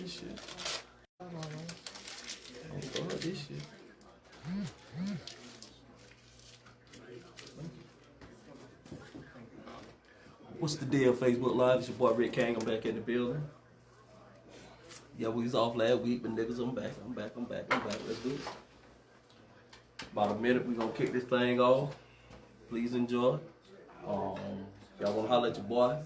this shit. I don't know this shit. What's the deal, Facebook Live? It's your boy Rick King. I'm back in the building. Yeah, we was off last week, but niggas, I'm back. Let's do it. About a minute, we gonna kick this thing off. Please enjoy. Y'all wanna holler at your boy?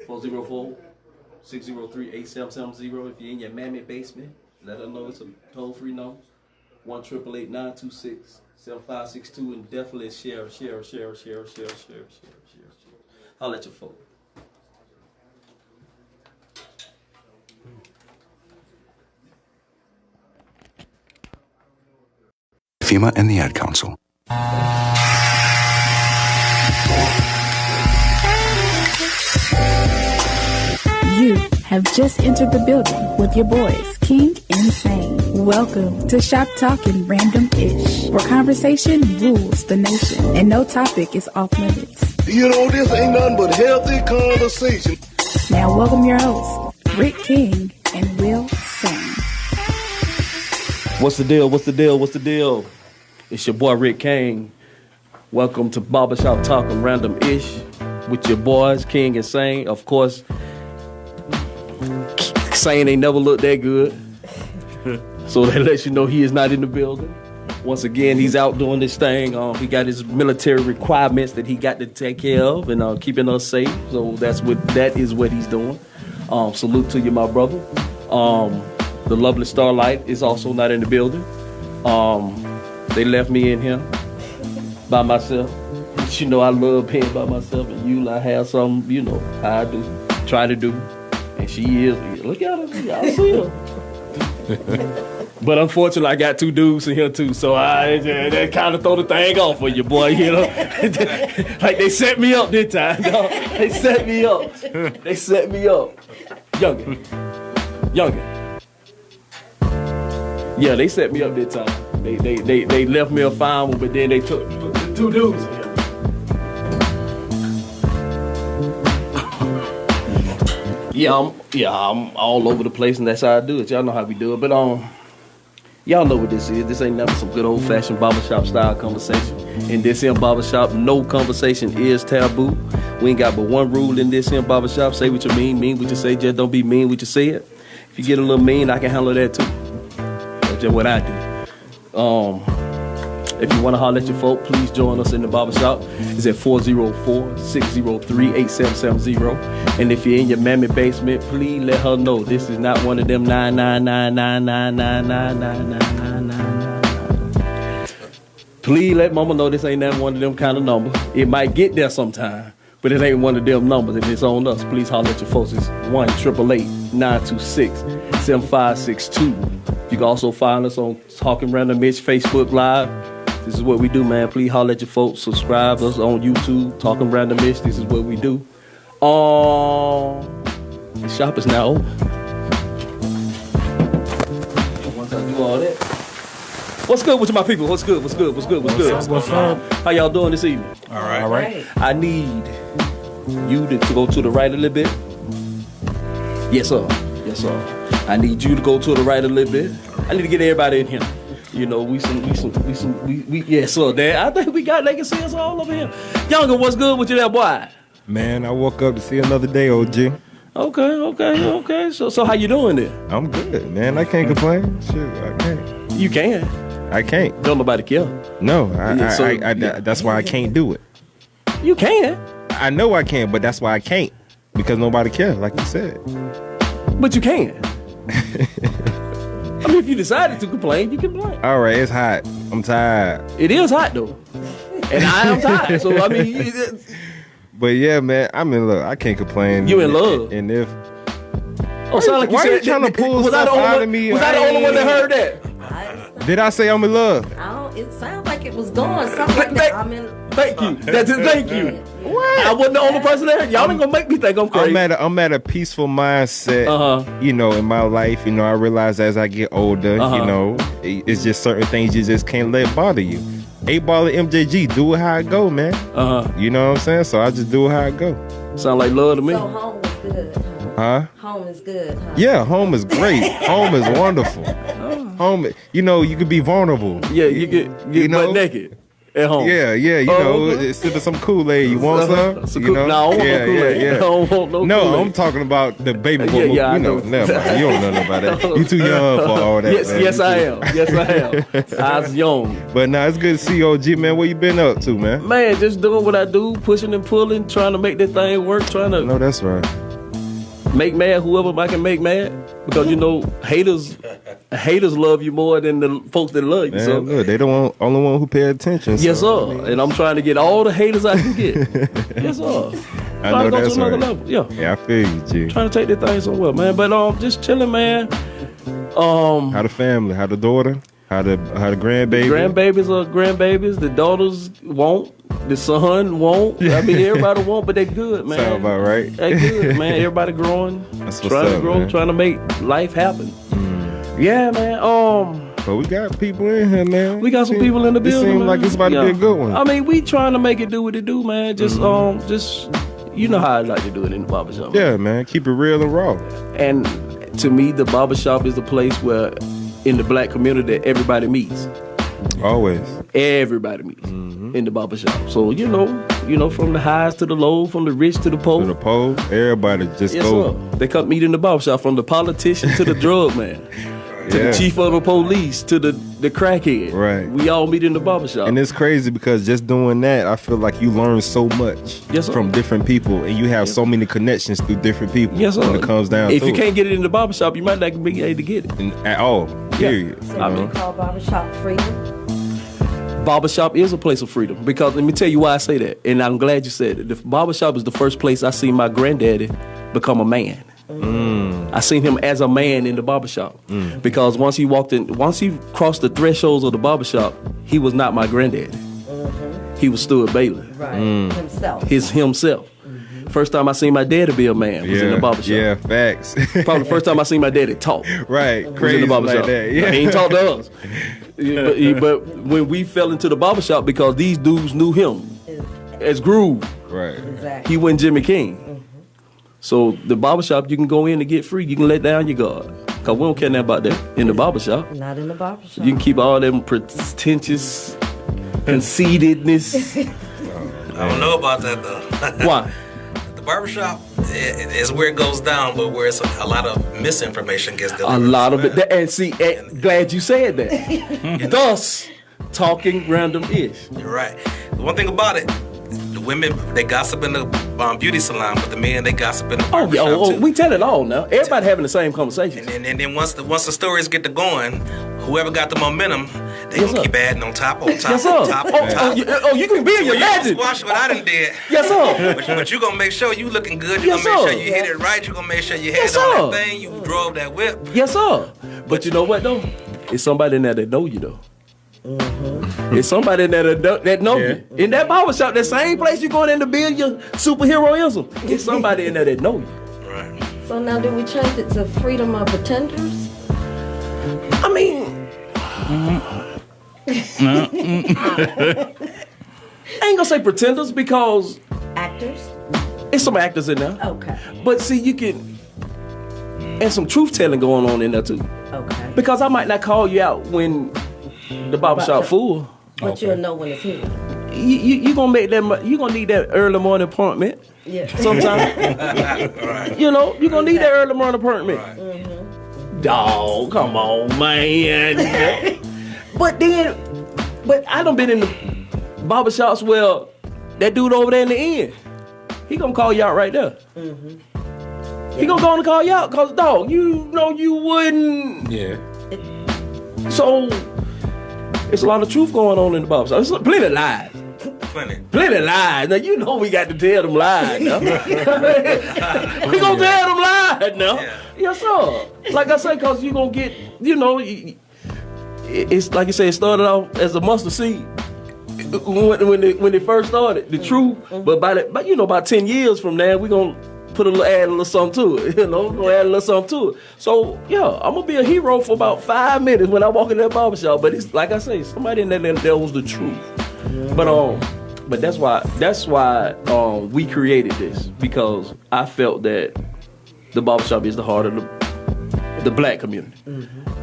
404-603-8770. If you're in your mammy basement, let her know it's a toll-free number. 1-888-926-7562, and definitely share. Holler at your folk. FEMA and the Ad Council. You have just entered the building with your boys, King and Sane. Welcome to Shop Talkin' Random-ish, where conversation rules the nation and no topic is off limits. You know, this ain't nothing but healthy conversation. Now welcome your hosts, Rick King and Will Sane. What's the deal? It's your boy Rick King. Welcome to Barbershop Talkin' Random-ish with your boys, King and Sane. Of course, Sane ain't never looked that good. So that lets you know he is not in the building. Once again, he's out doing this thing. He got his military requirements that he got to take care of and keeping us safe. So that is what he's doing. Salute to you, my brother. The lovely Starlight is also not in the building. They left me in here by myself. But you know I love being by myself, and I have something, how I do, try to do. And she is, look at her, y'all see her. But unfortunately, I got two dudes in here too, so that kind of throw the thing off for you, boy, Like they set me up this time, dog. They set me up. Youngin. Yeah, they set me up this time. They left me a fine one, but then they took the two dudes in here. I'm all over the place, and that's how I do it. Y'all know how we do it, but y'all know what this is. This ain't nothing some good old-fashioned barbershop style conversation. In this here barbershop, no conversation is taboo. We ain't got but one rule in this here barbershop: say what you mean what you say. Just don't be mean what you say it. If you get a little mean, I can handle that too. That's just what I do. If you want to holler at your folk, please join us in the barbershop. It's at 404-603-8770. And if you're in your mammy basement, please let her know this is not one of them 99999999999. Please let mama know this ain't that one of them kind of numbers. It might get there sometime, but it ain't one of them numbers. If it's on us, please holler at your folks. It's 1-888-926-7562. You can also find us on Talking Random-ish Facebook Live. This is what we do, man. Please holler at your folks. Subscribe us on YouTube. Talking Random-ish. This is what we do. The shop is now open. Once I do all that. What's good with my people? What's good? What's up? How y'all doing this evening? All right. I need you to go to the right a little bit. Yes, sir. I need you to go to the right a little bit. I need to get everybody in here. We yes, sir. Dad, I think they can see us all over here. Younger, what's good with you there, boy? Man, I woke up to see another day, OG. Okay. So how you doing there? I'm good, man. I can't complain. Shit, I can't. You can. I can't. Don't nobody care. No, that's why I can't do it. You can. I know I can, but that's why I can't. Because nobody cares, like you said. But you can. I mean, if you decided to complain, you can complain. All right, it's hot. I'm tired. It is hot, though. And I am tired. So, I mean... But yeah, man, I'm in love. I can't complain. You in love? And if... Oh, sound like you said... Why are you trying to pull stuff out of me? Was I the only one that heard that? Did I say I'm in love? It sounds like it was going something like that. Thank you. Thank you. What? I wasn't the only person there. Y'all ain't gonna make me think I'm crazy. I'm at a peaceful mindset, in my life. I realize as I get older, it's just certain things you just can't let bother you. 8-ball at MJG, do it how it go, man. You know what I'm saying? So I just do it how it go. Sound like love to me. So home was good. Huh? Home is good, huh? Yeah, home is great. Home is wonderful. Home, you know, you could be vulnerable. Yeah, you get butt naked at home. Yeah, you know, sipping some Kool-Aid. You want some? You know? No, I don't want no Kool-Aid. Yeah. I don't want no No, Kool-Aid. I'm talking about the baby boy. Yeah, I you know, know. never mind. You don't know nothing about that. You too young for all that. Yes, I am. Yes, I am. I was young. But nah, it's good to see you, OG, man. Where you been up to, man? Man, just doing what I do, pushing and pulling, trying to make this thing work, trying to No, that's right. make mad whoever I can make mad. Because, you know, haters love you more than the folks that love you. Man, So look, they the only one who pay attention. yes, so, sir. And I'm trying to get all the haters I can get. Yes, sir. I Trying know to go that's to another right. level. Yeah. Yeah, I feel you, G. Trying to take this thing somewhere, man. But just chilling, man. How the family? How the daughter? How the grandbaby? Grandbabies are grandbabies. The daughters won't. The son won't. I mean, everybody won't, but they good, man. Sound about right. They good, man. Everybody growing. That's what's trying to up, grow, man. trying to make life happen. Yeah, man. But we got people in here, man. We got some people in the building. It seems man. like it's about to be a good one. I mean, we trying to make it do what it do, man. Just you know how I like to do it in the barbershop. Yeah, man. Keep it real and raw. And to me, the barbershop is the place where, in the black community, that everybody meets. Always. Everybody meets in the barbershop. So you know, from the highs to the lows, from the rich to the poor. To the pole, everybody just Yes, go. sir. They come meet in the barbershop, from the politician to the drug man, to Yeah. the chief of the police, to the crackhead. Right. We all meet in the barbershop. And it's crazy because just doing that, I feel like you learn so much Yes, sir. from different people, and you have so many connections through different people. Yes, sir. When it comes down if to you it. can't get it in the barbershop, you might not be able to get it. At all, period. So I we mean- call barbershop freedom. Barbershop is a place of freedom, because let me tell you why I say that, and I'm glad you said it. The barbershop is the first place I seen my granddaddy become a man. I seen him as a man in the barbershop, because once he crossed the thresholds of the barbershop, he was not my granddaddy. He was Stuart Bailey, Right. Himself. himself. First time I seen my daddy be a man was in the barbershop. Yeah, facts. Probably the first time I seen my daddy talk. Right, Was crazy in the barbershop. like that. Yeah, He ain't talk to us. But when we fell into the barbershop, because these dudes knew him as Groove, right. Exactly. he wasn't Jimmy King. So the barbershop, you can go in and get free. You can let down your guard, because we don't care nothing about that in the barbershop. Not in the barbershop. You can keep all them pretentious conceitedness. I don't know about that though. Why? The barbershop is where it goes down, but where it's a lot of misinformation gets delivered. A lot of it. And see, glad you said that. Thus, talking random-ish. You're right. The one thing about it, the women, they gossip in the beauty salon, but the men, they gossip in the Oh, yeah, barbershop too. we tell it all now. Everybody having the same conversation. And then once the stories get to going, whoever got the momentum, they Yes, gonna sir. keep adding on top, Yes, sir. on top. You can be in your You legend. squash what I done did. Yes, sir. But you gonna make sure you looking good. You Yes, gonna make sir. sure you hit it right. You gonna make sure you had Yes, on sir. that thing. You drove that whip. Yes, sir. But you know what, though? It's somebody in there that know you, though. It's somebody in there that know you. In that barbershop, that same place you going in to build your superheroism, it's somebody in there that know you. Right. So now do we change it to freedom of pretenders? I mean, I ain't gonna say pretenders, because Actors? it's some actors in there. Okay. But see, you can, and some truth telling going on in there too. Okay. Because I might not call you out when the barbershop full. But you'll know when it's here. You gonna make that. You gonna need that early morning appointment. Yeah. Sometime. You know, you gonna need that early morning appointment. Dog, come on, man. But I done been in the barbershops where that dude over there in the end, he gonna call you out right there. He gonna go and call you out, cause dog, you know you wouldn't. Yeah. So it's a lot of truth going on in the barbershop. It's plenty of lies. Plenty of lies. Now you know we got to tell them lies now. We gonna tell them lies now. Yeah. Yes, sir. Like I say, cause you gonna get, you know, it's like you say, it started off as a mustard seed when they first started, the truth. But about 10 years from now, we gonna add a little something to it. You know, gonna add a little something to it. So yeah, I'm gonna be a hero for about 5 minutes when I walk in that barbershop. But it's like I say, somebody in there that knows the truth. But that's why we created this, because I felt that the barbershop is the heart of the black community.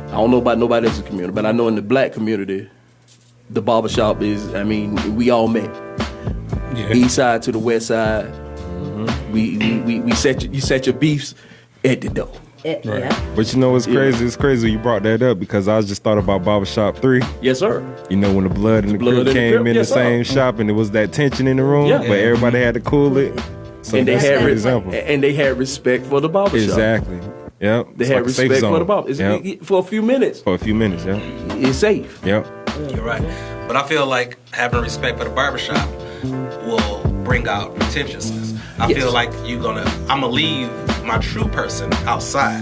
I don't know about nobody else's community, but I know in the black community, the barbershop is, I mean, we all met. Yeah. East side to the west side. We set your beefs at the door. Yeah. But you know what's crazy? It's crazy you brought that up because I was just thought about Barbershop 3. Yes, sir. You know, when the Blood and the Crip came in the same shop and there was that tension in the room, but everybody had to cool it. So and they that's had a good example. And they had respect for the barbershop. Exactly. Yep. They had respect for the barbershop. For a few minutes. For a few minutes, yeah. It's safe. Yep. You're right. But I feel like having respect for the barbershop will bring out pretentiousness. I feel like I'm gonna leave my true person outside.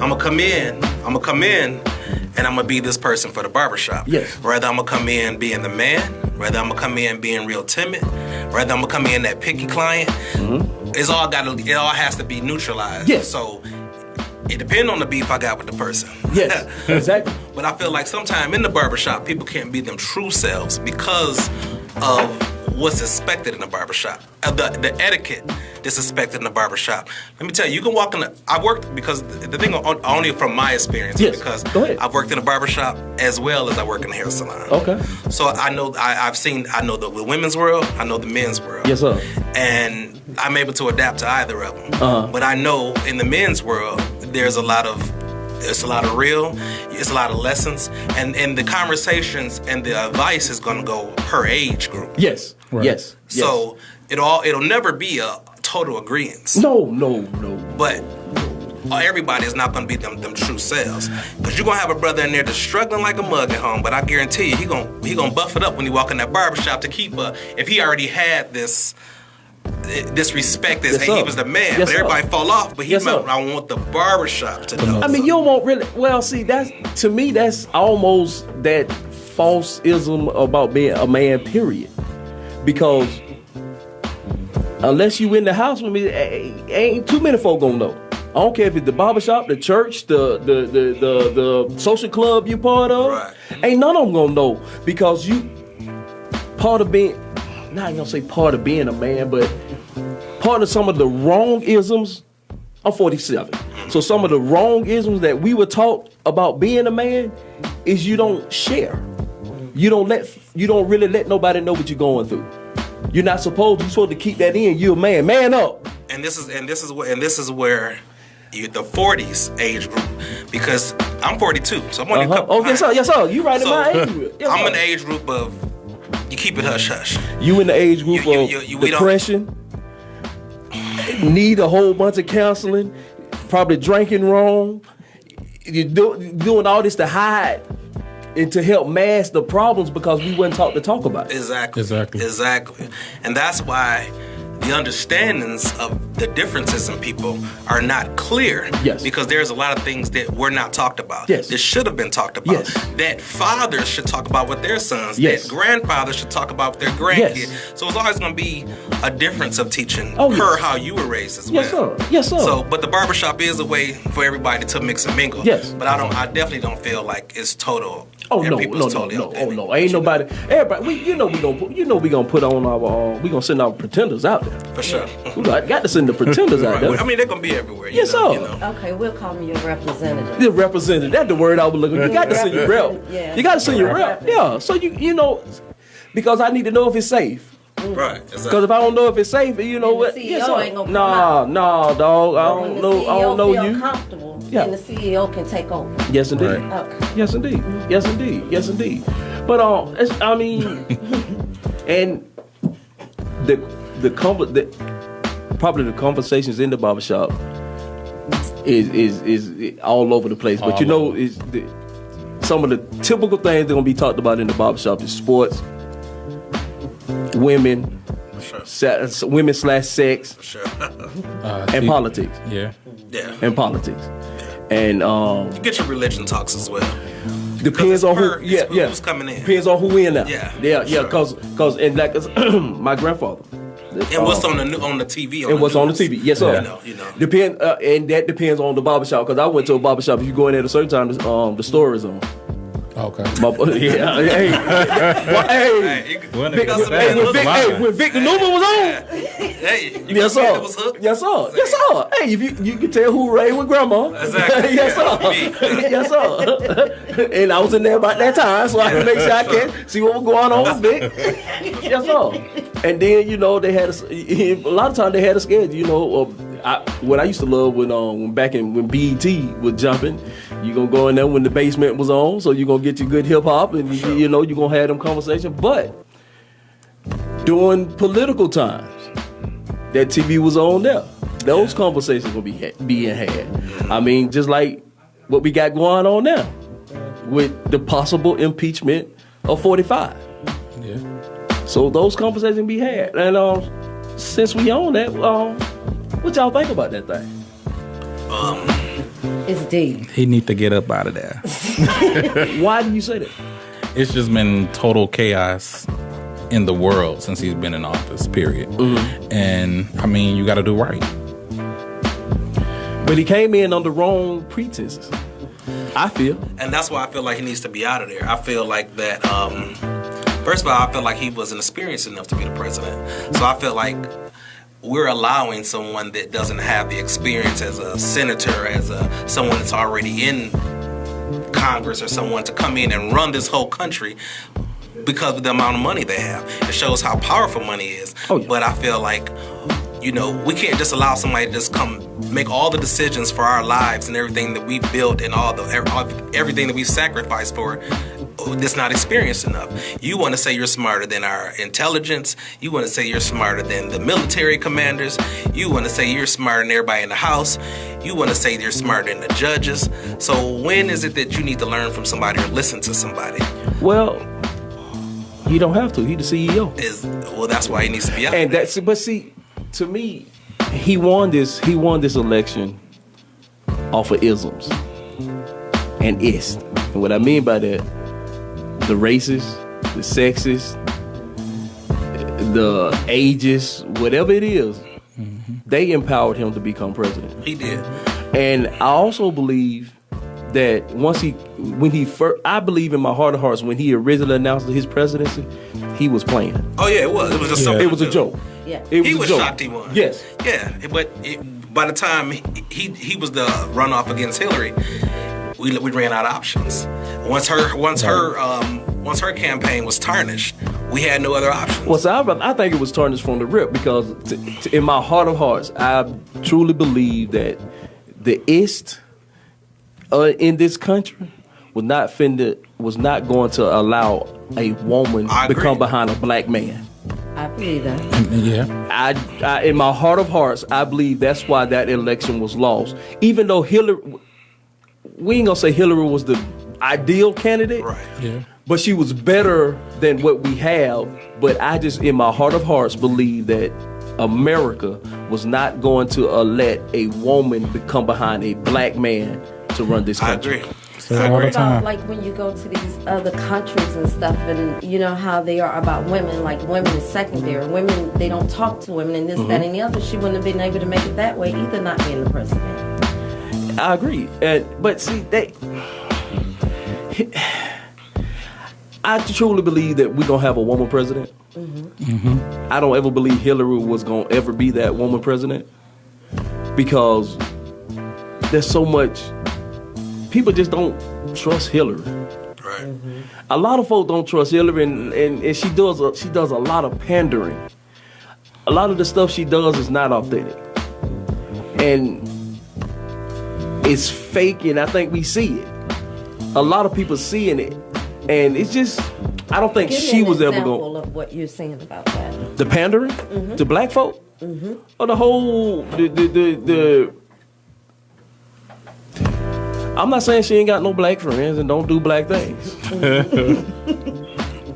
I'm gonna come in, and I'm gonna be this person for the barbershop. Yes. Rather I'm gonna come in being the man, rather I'm gonna come in being real timid, rather I'm gonna come in that picky client. It all has to be neutralized. Yes. So it depends on the beef I got with the person. Yes, exactly. But I feel like sometime in the barbershop, people can't be them true selves because of what's expected in the barbershop. The etiquette that's expected in the barbershop. Let me tell you, you can walk in I worked, because the thing, only from my experience, because I've worked in a barbershop as well as I work in a hair salon. Okay. So I know, I know the women's world, I know the men's world. Yes, sir. And I'm able to adapt to either of them. But I know in the men's world, it's a lot of real, it's a lot of lessons, and the conversations and the advice is going to go per age group. Yes, right. Yes. So it'll never be a total agreement. No. But everybody is not going to be them true selves, because you're going to have a brother in there that's struggling like a mug at home, but I guarantee you he gonna buff it up when he walk in that barbershop to keep if he already had this respect as he was the man, but everybody fall off. But I want the barbershop to know. I mean, you don't want really. Well, see, to me, that's almost that false-ism about being a man. Period. Because unless you in the house with me, ain't too many folk gonna know. I don't care if it's the barbershop, the church, the social club you part of. Right. Ain't none of them gonna know, because you part of being. Not gonna say part of being a man, but part of some of the wrong isms. I'm 47, so some of the wrong isms that we were taught about being a man is you don't share. You don't really let nobody know what you're going through. You're not supposed. You're supposed to keep that in. You're a man. Man up. And this is where the 40s age group, because I'm 42, so I'm only a couple. Oh, yes sir. You right in my age group. Yes, I'm in the age group of you keep it hush hush. You in the age group of depression, need a whole bunch of counseling, probably drinking wrong. You're doing all this to hide and to help mask the problems because we weren't taught to talk about it. Exactly. And that's why the understandings of the differences in people are not clear. Yes. Because there's a lot of things that were not talked about. Yes. That should have been talked about. Yes. That fathers should talk about with their sons. Yes. That grandfathers should talk about with their grandkids. Yes. So it's always going to be a difference of teaching yes. how you were raised as well. Yes, sir. So, but the barbershop is a way for everybody to mix and mingle. Yes. But I definitely don't feel like it's total. Oh no! Ain't nobody. Everybody, we gonna put on our. We gonna send our pretenders out there. For sure. We got to send the pretenders out there. I mean, they're gonna be everywhere. Yes, sir. Okay, we'll call them your representative. The representative. That's the word I was looking for. You got to send your rep. Yeah. You got to send your rep. Yeah. So you know, because I need to know if it's safe. Right. Exactly. Because if I don't know if it's safe, you know what? CEO ain't gonna nah, dog. I when don't know feel you. Comfortable, Yeah. and the CEO can take over. Yes, indeed. Right. Okay. Yes, indeed. Yes, indeed. Yes, indeed. But I mean, and probably the conversations in the barbershop is all over the place. But you know, some of the typical things that are gonna be talked about in the barbershop is sports, women, women/sex, Sure. and politics. Yeah. And politics. And You get your religion talks as well. depends on who. Who's coming in. Depends on who in there. Yeah. Sure. Cause and like my grandfather. And what's on the TV? And what's on the TV? Yes, sir. You know. Depend, and that depends on the barbershop. Because I went to a barbershop. If you go in there at a certain time, the store is on. Okay. Yeah, hey. Well, hey. When Victor Newman was on. Hey, you Yes, got sir. was hooked? Yes, sir. Yes, sir. Hey, if you can tell who raised with grandma. Exactly. Yes, sir. Yes, sir. And I was in there about that time, so I can make sure I can see what was going on with Vic. Yes, sir. And then, you know, they had a lot of times they had a schedule, you know. What I used to love when BET was jumping, you gonna go in there when the basement was on, so you gonna get your good hip hop, and you know you gonna have them conversations. But during political times, that TV was on there. Those conversations will be being had. I mean, just like what we got going on now with the possible impeachment of 45. Yeah. So those conversations be had. And since we own that, what y'all think about that thing? It's deep. He need to get up out of there. Why do you say that? It's just been total chaos in the world since he's been in office, period. Mm-hmm. And, I mean, you got to do right. But he came in on the wrong pretenses, I feel. And that's why I feel like he needs to be out of there. I feel like that, first of all, I feel like he wasn't experienced enough to be the president. So I feel like we're allowing someone that doesn't have the experience as a senator, as someone that's already in Congress, or someone to come in and run this whole country because of the amount of money they have. It shows how powerful money is. Oh, yeah. But I feel like, you know, we can't just allow somebody to just come make all the decisions for our lives and everything that we built and everything that we sacrificed for. That's not experienced enough. You want to say you're smarter than our intelligence. You want to say you're smarter than the military commanders. You want to say you're smarter than everybody in the House. You want to say you're smarter than the judges. So when is it that you need to learn from somebody or listen to somebody? Well, he don't have to. He the CEO. Well, that's why he needs to be out. And but see, to me, he won this election off of isms and ist. And what I mean by that, the races, the sexes, the ages, whatever it is, they empowered him to become president. He did. And I also believe that I believe in my heart of hearts, when he originally announced his presidency, he was playing. Oh yeah, it was. It was just something. It was a joke. Yeah. He was shocked he won. Yes. Yeah, but by the time he was the runoff against Hillary, we ran out of options. Once her campaign was tarnished, we had no other options. Well, so I think it was tarnished from the rip, because in my heart of hearts, I truly believe that the ist in this country was not going to allow a woman to come behind a black man. I believe that. Yeah. I in my heart of hearts, I believe that's why that election was lost. Even though Hillary, we ain't gonna say Hillary was the ideal candidate, right? Yeah. But she was better than what we have. But I just, in my heart of hearts, believe that America was not going to let a woman become behind a black man to run this country. I agree. What about like when you go to these other countries and stuff, and you know how they are about women, like women is secondary. Women, they don't talk to women and this, that, and the other. She wouldn't have been able to make it that way either, not being the president. I agree. But see, I truly believe that we're going to have a woman president. I don't ever believe Hillary was going to ever be that woman president, because there's so much. People just don't trust Hillary. Right. A lot of folks don't trust Hillary, and she does a lot of pandering. A lot of the stuff she does is not authentic, and it's fake, and I think we see it. A lot of people seeing it, and it's just, I don't think she was ever going. Of what you're saying about that. The pandering to black folk, or the whole the. I'm not saying she ain't got no black friends and don't do black things.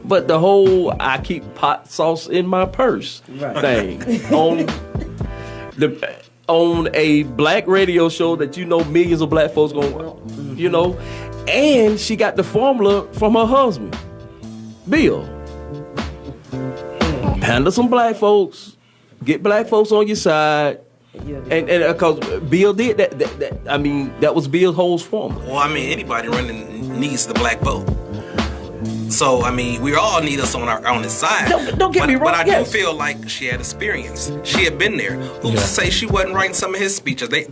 But the whole I keep pot sauce in my purse thing on a black radio show that, you know, millions of black folks going, you know, and she got the formula from her husband, Bill. Pander some black folks, get black folks on your side. And because Bill did that, I mean, that was Bill's whole formula. Well, I mean, anybody running needs the black vote. So I mean, we all need us on his side. Don't get me wrong. But I yes. do feel like she had experience. She had been there. Who's to say she wasn't writing some of his speeches? They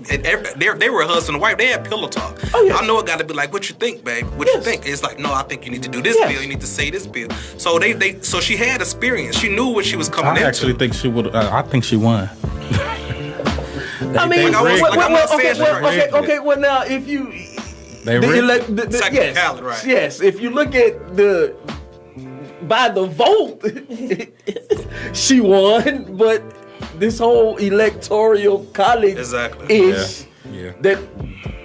were a husband and wife. They had pillow talk. Oh, yes. I know it got to be like, what you think, babe? What you think? It's like, no, I think you need to do this bill. You need to say this bill. So so she had experience. She knew what she was coming into. I actually think she would. I think she won. I mean, okay. Well, now if you second ballot, right? Yes, if you look at by the vote, she won. But this whole electoral college is that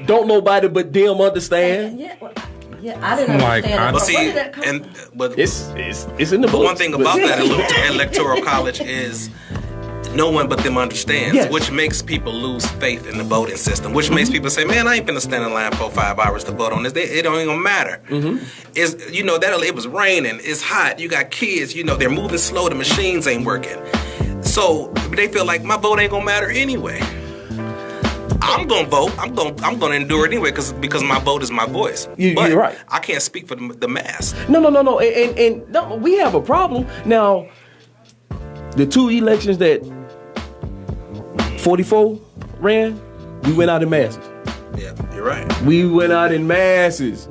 don't nobody but them understand. Yeah, I didn't understand. But see, it's in the book. One thing about that electoral college is no one but them understands, which makes people lose faith in the voting system, which makes people say, man, I ain't finna stand in line for 5 hours to vote on this. It don't even matter. It's, it was raining, it's hot, you got kids, they're moving slow, the machines ain't working. So they feel like my vote ain't gonna matter anyway. I'm gonna vote. I'm gonna endure it anyway because my vote is my voice. You're right. I can't speak for the mass. No. And no, we have a problem now. The 2 elections that 44 ran, we went out in masses. Yeah, you're right. We went out in masses.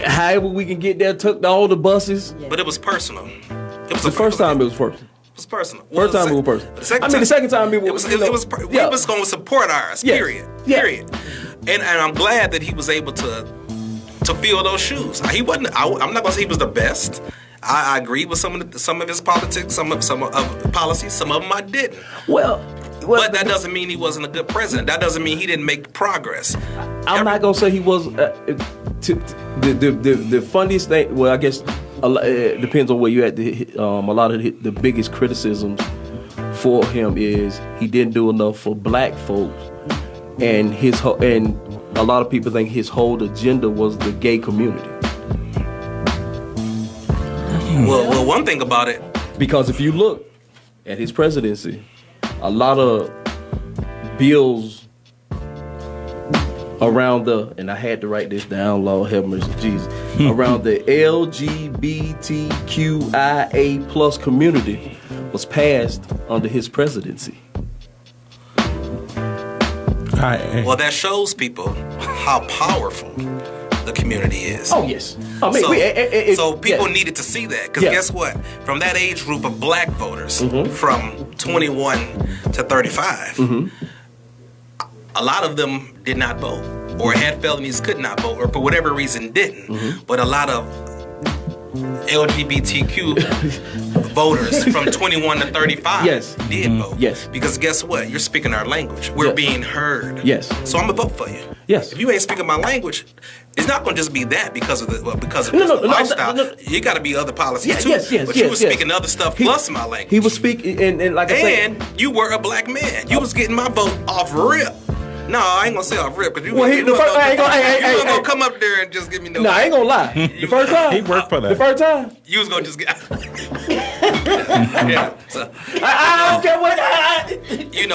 However we can get there, took all the buses. But it was personal. It was the first time it was personal. It was personal. First time it was personal. The second time it was. We was going to support ours. Period. Period. And I'm glad that he was able to fill those shoes. He wasn't. I'm not going to say he was the best. I agreed with some of his politics, some of policies. Some of them I didn't. But that doesn't mean he wasn't a good president. That doesn't mean he didn't make progress. I'm not gonna say he was. The funniest thing. Well, I guess it depends on where you're at. A lot of the biggest criticisms for him is he didn't do enough for black folks, and a lot of people think his whole agenda was the gay community. Well, one thing about it, because if you look at his presidency, a lot of bills around and I had to write this down, Lord have mercy, Jesus, around the LGBTQIA plus community was passed under his presidency. Well, that shows people how powerful the community is. Oh yes. I mean, so people needed to see that because guess what? From that age group of black voters, from 21 to 35, a lot of them did not vote, or had felonies, could not vote, or for whatever reason didn't. But a lot of LGBTQ voters from 21 to 35 did vote. Yes. Because guess what? You're speaking our language. We're being heard. Yes. So I'm gonna vote for you. Yes. If you ain't speaking my language, it's not gonna just be that because of the lifestyle. You got to be other policies too. Yes. But you were speaking other stuff plus my language. He was speaking, and like I said, and you were a black man. You was getting my vote off rip. No, I ain't gonna say off rip because you gonna come up there and just give me no. No, I ain't gonna lie. The first time he worked for that. The first time you was gonna just get. So, I don't care what.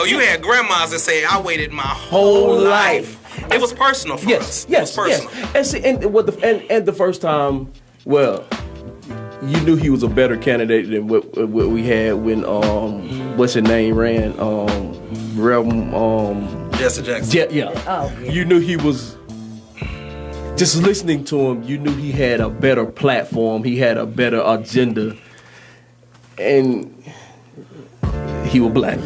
You had grandmas that say, "I waited my whole life." It was personal for us. Yes, it was personal. Yes. And the first time, well, you knew he was a better candidate than what we had when what's his name ran Jesse Jackson. Yeah. You knew he was. Just listening to him, you knew he had a better platform. He had a better agenda, and he was black.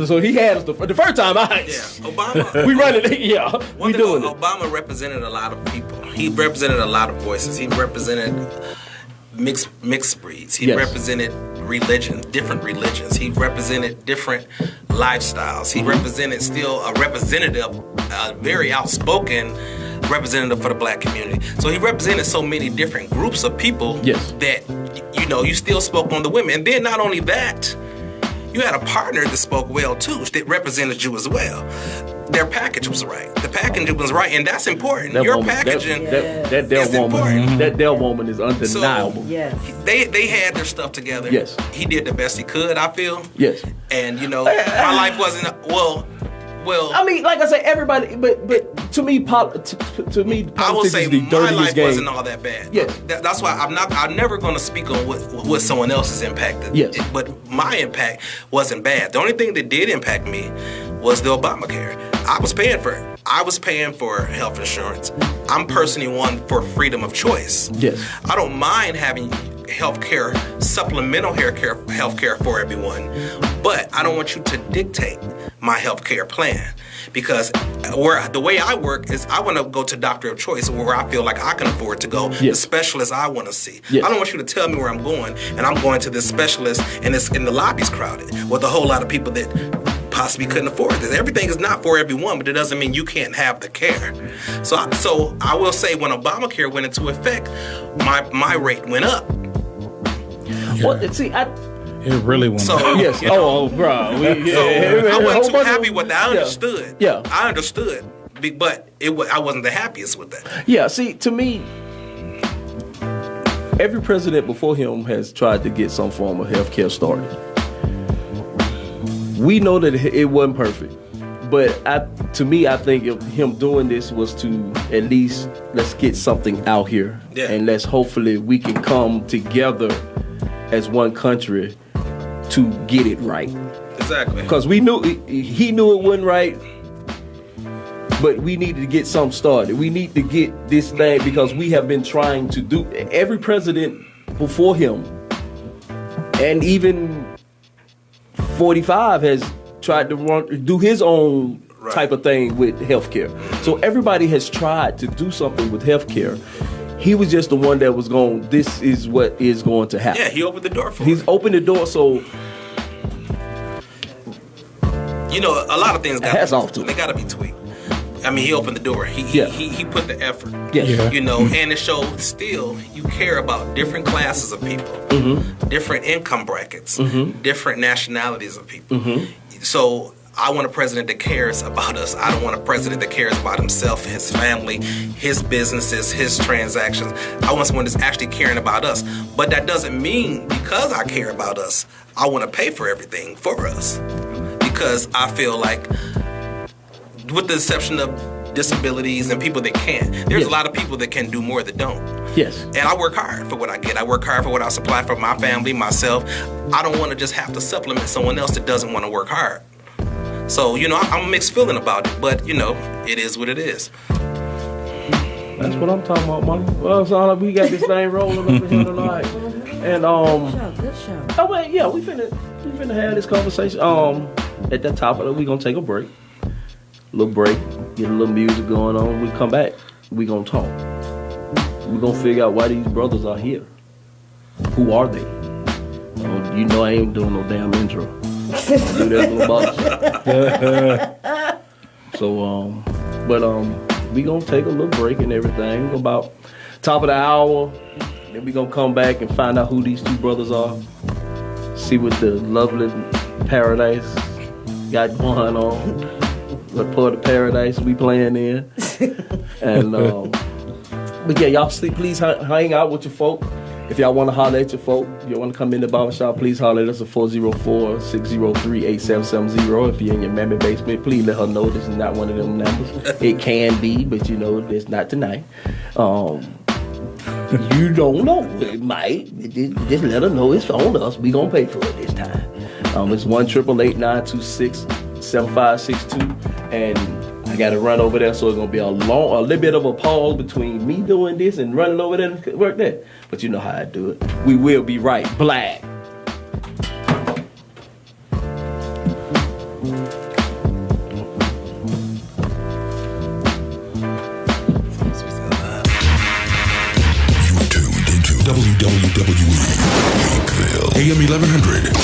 So he had us the first time. Obama. We run it. Yeah, we doing it. Obama represented a lot of people. He represented a lot of voices. He represented mixed breeds. He represented different religions. He represented different lifestyles. He represented still a representative, a very outspoken representative for the black community. So he represented so many different groups of people that, you still spoke on the women. And then not only that, you had a partner that spoke well too, that represented you as well. Their package was right. The packaging was right, and that's important. Packaging that Dell woman is undeniable. So, they had their stuff together. Yes. He did the best he could, I feel. Yes. And my life wasn't Well, I mean, like I say, everybody, but to me, to me, politics I will say is the my dirtiest life game. wasn't all that bad. Yes. That's why I'm never going to speak on what someone else's impacted. Yes. But my impact wasn't bad. The only thing that did impact me was the Obamacare. I was paying for it. I was paying for health insurance. I'm personally one for freedom of choice. Yes. I don't mind having healthcare, supplemental healthcare for everyone, but I don't want you to dictate my healthcare plan. Because the way I work is I want to go to doctor of choice where I feel like I can afford to go, the specialist I want to see. Yes. I don't want you to tell me where I'm going, and I'm going to this specialist, and the lobby's crowded with a whole lot of people that possibly couldn't afford this. Everything is not for everyone, but it doesn't mean you can't have the care. So I will say when Obamacare went into effect, my rate went up. Well, see, It really went. So yes. Oh, bro. I wasn't too happy with that. I understood. Yeah. I understood, but I wasn't the happiest with that. Yeah. See, to me, every president before him has tried to get some form of health care started. We know that it wasn't perfect, but to me, I think if him doing this was to at least let's get something out here, and let's hopefully we can come together as one country to get it right. Exactly. Because he knew it wasn't right, but we needed to get something started. We need to get this thing because we have been trying to do. Every president before him, and even 45 has tried to do his own type of thing with healthcare. So everybody has tried to do something with healthcare. He was just the one that was going, this is what is going to happen. Yeah, he opened the door for He's it. opened the door, so you know, a lot of things hats off to him. They got to be tweaked. I mean, he opened the door. He put the effort. Yeah. You know, and it showed still you care about different classes of people, different income brackets, different nationalities of people. So I want a president that cares about us. I don't want a president that cares about himself, his family, his businesses, his transactions. I want someone that's actually caring about us. But that doesn't mean because I care about us, I want to pay for everything for us. Because I feel like, with the exception of disabilities and people that can't, there's a lot of people that can do more that don't. Yes. And I work hard for what I get. I work hard for what I supply for my family, myself. I don't want to just have to supplement someone else that doesn't want to work hard. So, you know, I'm a mixed feeling about it, but, you know, it is what it is. That's what I'm talking about, money. Well, so we got this thing rolling over here tonight. And, Good show. oh, wait, yeah, we finna have this conversation. At the top of it, we gonna take a break. Little break, get a little music going on. We come back, we gonna talk. We gonna figure out why these brothers are here. Who are they? Oh, you know I ain't doing no damn intro. Do that little box. So, we gonna take a little break and everything. About top of the hour, then we gonna come back and find out who these two brothers are. See what the lovely paradise got going on. What part of paradise we playing in. And but yeah, y'all please hang out with your folk. If y'all want to holler at your folk, you want to come in the barbershop, please holler at us at 404-603-8770. If you're in your mammy basement, please let her know this is not one of them numbers. It can be, but you know, it's not tonight. You don't know. It might. Just let her know it's on us. We gonna pay for it this time. It's 1-888-926-7562. And I gotta run over there, so it's gonna be a little bit of a pause between me doing this and running over there and work there. But you know how I do it. We will be right black. You're tuned into WWE AM 1100.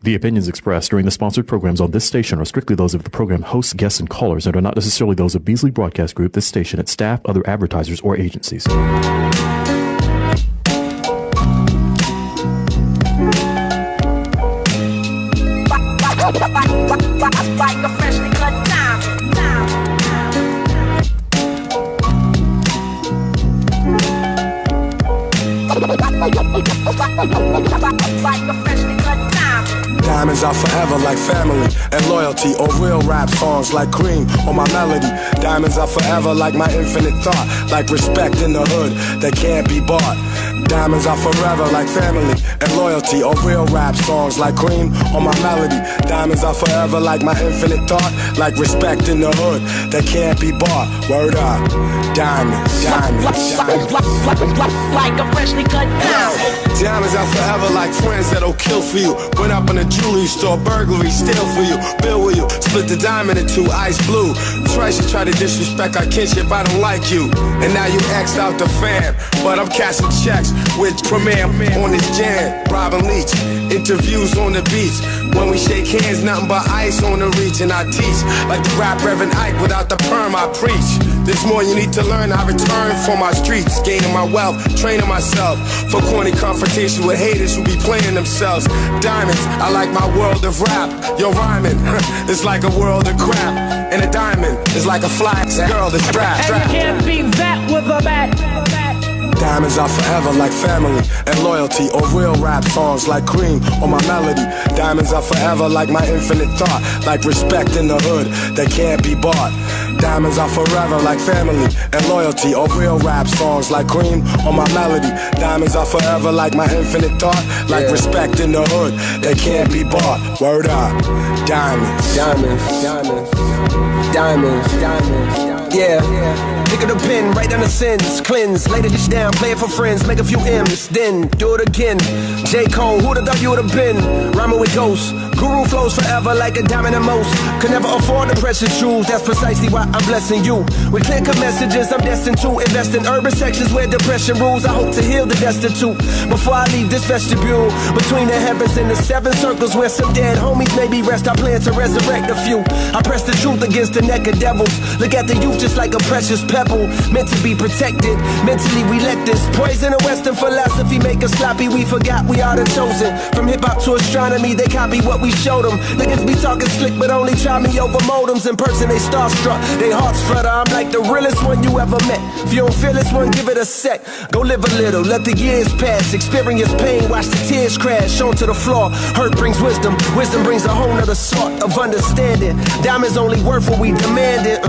The opinions expressed during the sponsored programs on this station are strictly those of the program hosts, guests, and callers and are not necessarily those of Beasley Broadcast Group, this station, its staff, other advertisers, or agencies. Diamonds are forever like family and loyalty, or real rap songs like cream on my melody. Diamonds are forever like my infinite thought, like respect in the hood that can't be bought. Diamonds are forever like family and loyalty, or real rap songs like cream on my melody. Diamonds are forever like my infinite thought, like respect in the hood that can't be bought. Word up, diamonds, diamonds, diamonds. Like a freshly cut diamond. Diamonds are forever like friends that'll kill for you. Went up in a jewelry store, burglary, steal for you. Bill with you, split the diamond in two, ice blue. Twice you try to disrespect our kinship, I don't like you. And now you X'd out the fam. But I'm cashing checks with Premier on this jam. Robin Leach, interviews on the beach. When we shake hands, nothing but ice on the reach. And I teach like the rap Reverend Ike, without the perm I preach. There's more you need to learn, I return for my streets. Gaining my wealth, training myself for corny confrontation with haters who be playing themselves. Diamonds, I like my world of rap. Yo, rhyming, it's like a world of crap. And a diamond is like a fly girl that's strapped. And you can't beat that with a bat. Diamonds are forever like family and loyalty, or real rap songs like cream on my melody. Diamonds are forever like my infinite thought, like respect in the hood that can't be bought. Diamonds are forever like family and loyalty, or real rap songs like cream on my melody. Diamonds are forever like my infinite thought, like respect in the hood that can't be bought. Word up, diamonds, diamonds, diamonds, diamonds, diamonds. Yeah. Pick up the pen, write down the sins, cleanse, lay the dish down, play it for friends, make a few M's, then do it again. J. Cole, who'd have thought you would've been? Rhyming with ghosts, guru flows forever like a diamond and most. Could never afford the precious jewels, that's precisely why I'm blessing you. With clear-cut messages, I'm destined to invest in urban sections where depression rules. I hope to heal the destitute before I leave this vestibule. Between the heavens and the seven circles where some dead homies maybe rest, I plan to resurrect a few. I press the truth against the neck of devils. Look at the youth just like a precious pebble, meant to be protected. Mentally we let this poison of Western philosophy make us sloppy. We forgot we are the chosen. From hip-hop to astronomy, they copy what we showed them. Niggas be talking slick but only try me over modems. In person they starstruck, they hearts flutter. I'm like the realest one you ever met. If you don't feel this one, give it a sec. Go live a little, let the years pass. Experience pain, watch the tears crash onto the floor. Hurt brings wisdom, wisdom brings a whole nother sort of understanding. Diamonds only worth what we demanded.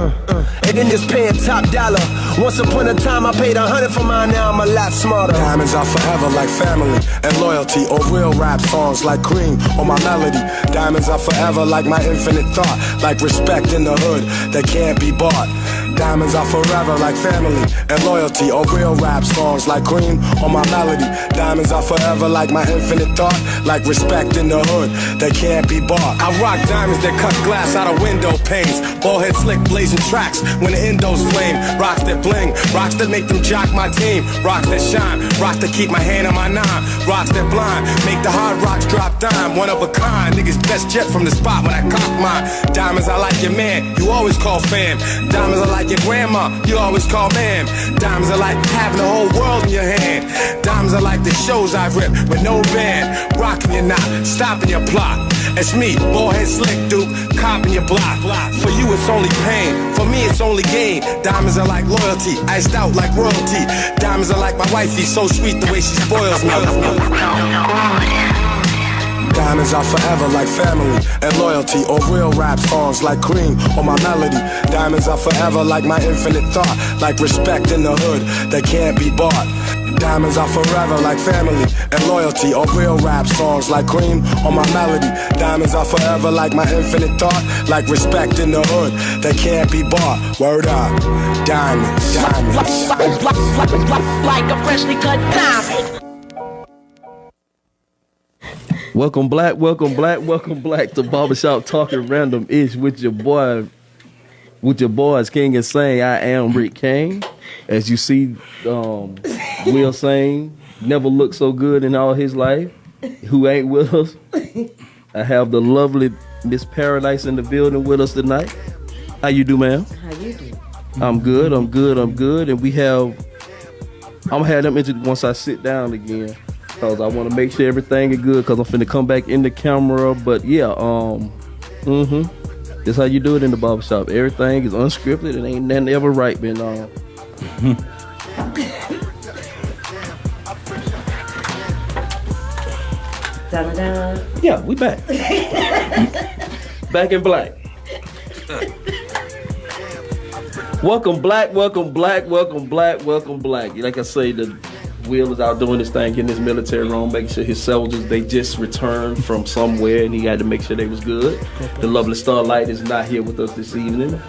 And then just paying top dollar. Once upon a time I paid 100 for mine, now I'm a lot smarter. Diamonds are forever like family and loyalty, or real rap songs like cream on my melody. Diamonds are forever like my infinite thought, like respect in the hood that can't be bought. Diamonds are forever like family and loyalty, or real rap songs like cream on my melody. Diamonds are forever like my infinite thought, like respect in the hood that can't be bought. I rock diamonds that cut glass out of window panes. Ballhead slick blazing tracks when the endos flame. Rocks that bling, rocks that make them jock my team. Rocks that shine, rocks that keep my hand on my nine. Rocks that blind, make the hard rocks drop dime. One of a kind, niggas best jet from the spot when I cock mine. Diamonds are like your man, you always call fam. Diamonds are like your grandma, you always call ma'am. Diamonds are like having the whole world in your hand. Diamonds are like the shows I rip with no band. Rocking your knot, stopping your plot. It's me, ballhead slick dude, copping your block. For you it's only pain, for me it's only gain. Diamonds are like loyalty, iced out like royalty. Diamonds are like my wifey, so sweet the way she spoils me. Diamonds are forever like family and loyalty, or real rap songs like cream on my melody. Diamonds are forever like my infinite thought, like respect in the hood that can't be bought. Diamonds are forever like family and loyalty, or real rap songs like cream on my melody. Diamonds are forever like my infinite thought, like respect in the hood that can't be bought. Word up, diamonds, diamonds. Like a freshly cut diamond. Welcome black to Barbershop Talking Random Ish with your boys King and Sane. I am Rick Kane. As you see, Will Sane never looked so good in all his life. Who ain't with us? I have the lovely Miss Paradise in the building with us tonight. How you do, ma'am? How you do? I'm good. And I'm gonna have them introduce once I sit down again. Cause I want to make sure everything is good. Cause I'm finna come back in the camera. But yeah, That's how you do it in the barbershop. Everything is unscripted and ain't nothing ever right been on. Dun-dun-dun. Yeah, we back. Back in black. Welcome black, welcome black, welcome black, welcome black. Like I say, the Will is out doing his thing, getting his military on, making sure his soldiers, they just returned from somewhere and he had to make sure they was good. The lovely Starlight is not here with us this evening.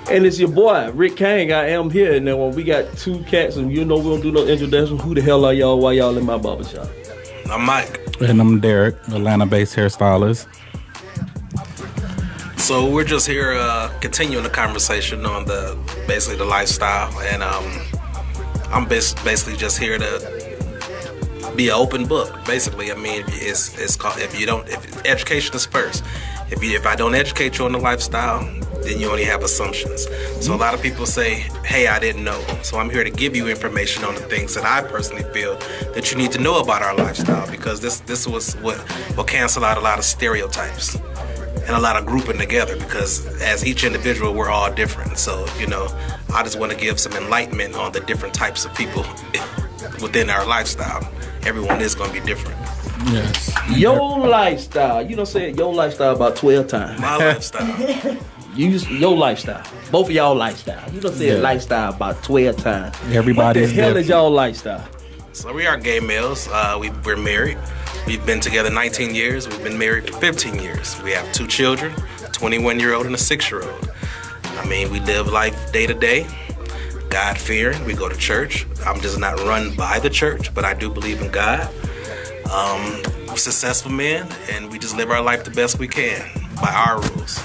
And it's your boy, Rick Kang. I am here. And then when we got two cats and you know we don't do no introduction, who the hell are y'all while y'all in my barbershop? I'm Mike. And I'm Derek, Atlanta-based hairstylist. So we're just here continuing the conversation on basically the lifestyle, and I'm basically just here to be an open book. Basically, I mean, it's called if education is first. If I don't educate you on the lifestyle, then you only have assumptions. So a lot of people say, hey, I didn't know. So I'm here to give you information on the things that I personally feel that you need to know about our lifestyle, because this was what will cancel out a lot of stereotypes and a lot of grouping together, because as each individual, we're all different. So, I just want to give some enlightenment on the different types of people within our lifestyle. Everyone is going to be different. Yes. Your lifestyle. You done said your lifestyle about 12 times. My lifestyle. Your lifestyle. Both of y'all lifestyle. You done said lifestyle about 12 times. Everybody What the hell is y'all lifestyle? So we are gay males. We're married. We've been together 19 years. We've been married for 15 years. We have 2 children, a 21-year-old and a 6-year-old. I mean, we live life day to day, God-fearing. We go to church. I'm just not run by the church, but I do believe in God. Successful men, and we just live our life the best we can by our rules.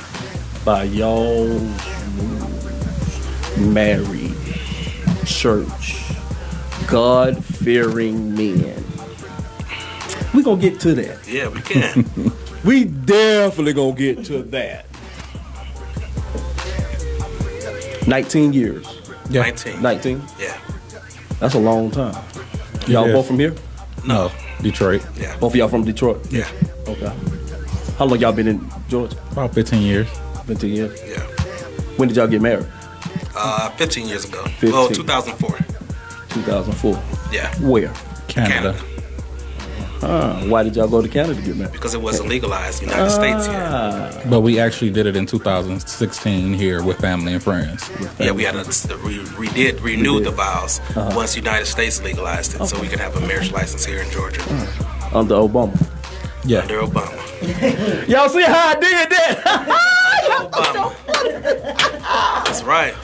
By y'all's rules. Married, church, God-fearing men. We gonna get to that. Yeah, we can. We definitely gonna get to that. 19 years. Yeah. 19? Yeah. That's a long time. Y'all both from here? No, Detroit. Yeah. Both of y'all from Detroit? Yeah. Okay. How long y'all been in Georgia? About 15 years. 15 years? Yeah. When did y'all get married? 15 years ago. 15. Well, 2004. 2004. Yeah. Where? Canada. Why did y'all go to Canada to get married? Because it wasn't legalized in the United States yet. But we actually did it in 2016 here with family and friends. Yeah, we had renew the vows once the United States legalized it, so we could have a marriage license here in Georgia. Under Obama. Yeah. Under Obama. Y'all see how I did that? Obama. That's right.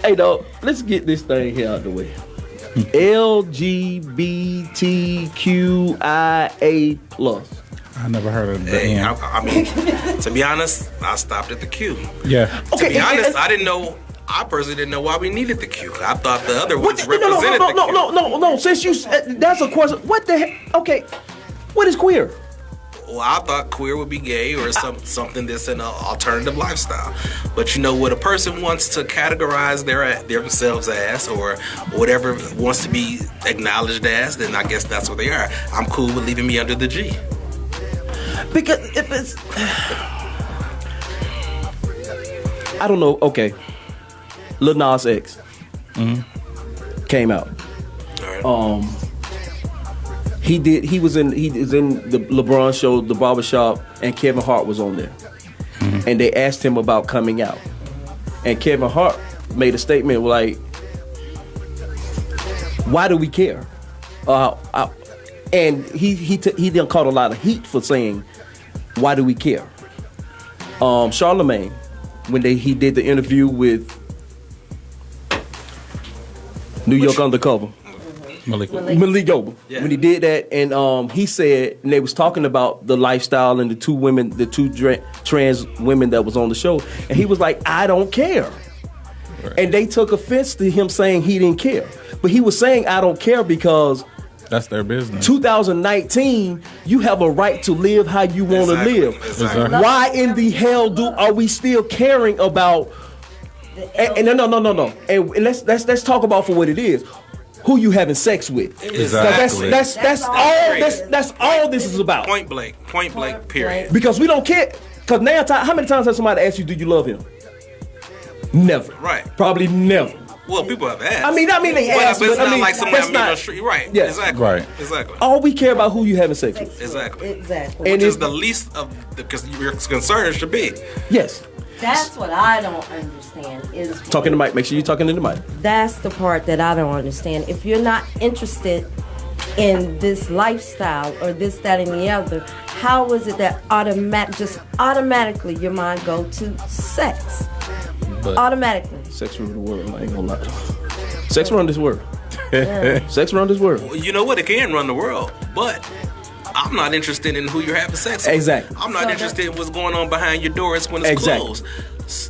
Hey, dog, let's get this thing here out of the way. LGBTQIA+. I never heard of the Hey, end. I mean, to be honest, I stopped at the Q. Yeah. To be honest, I didn't know. I personally didn't know why we needed the Q. I thought the other ones represented the Q. No. Since you, that's a question. What the heck? Okay, what is queer? Well, I thought queer would be gay or something that's an alternative lifestyle. But what a person wants to categorize themselves as, or whatever wants to be acknowledged as, then I guess that's what they are. I'm cool with leaving me under the G. Because if it's, I don't know. Okay, Lil Nas X came out. All right. He was in the LeBron show, The Barbershop, and Kevin Hart was on there. And they asked him about coming out. And Kevin Hart made a statement like, why do we care? And he done caught a lot of heat for saying, why do we care? Charlemagne, when he did the interview with New York Undercover, Malik Yoba. Yeah. When he did that, and he said, and they was talking about the lifestyle and the two trans women that was on the show, and he was like, I don't care. Right. And they took offense to him saying he didn't care. But he was saying, I don't care because that's their business. 2019, you have a right to live how you want to live. Exactly. Why in the hell are we still caring about? And no. And let's talk about for what it is. Who you having sex with? Exactly. That's all this is about. Point blank. Period. Because we don't care. Because now, how many times has somebody asked you, do you love him? Never. Right. Probably never. Well, people have asked. I mean, they ask, but it's but not I mean, like somebody that's I'm meeting on not- the street. Right. Yes. Exactly. Right. Exactly. All we care about who you having sex with. Exactly. Exactly. And Which is if- the least of because your concern should be. Yes. That's what I don't understand. Is Talking to Mike. Make sure you're talking to the mic. That's the part that I don't understand. If you're not interested in this lifestyle or this, that, and the other, how is it that automatically your mind go to sex? But Automatically. Sex rule the world. I ain't gonna lie. Sex run this world. Sex run this world. Well, you know what? It can run the world, but I'm not interested in who you're having sex with. Exactly. I'm not interested in what's going on behind your doors when it's Exactly. closed.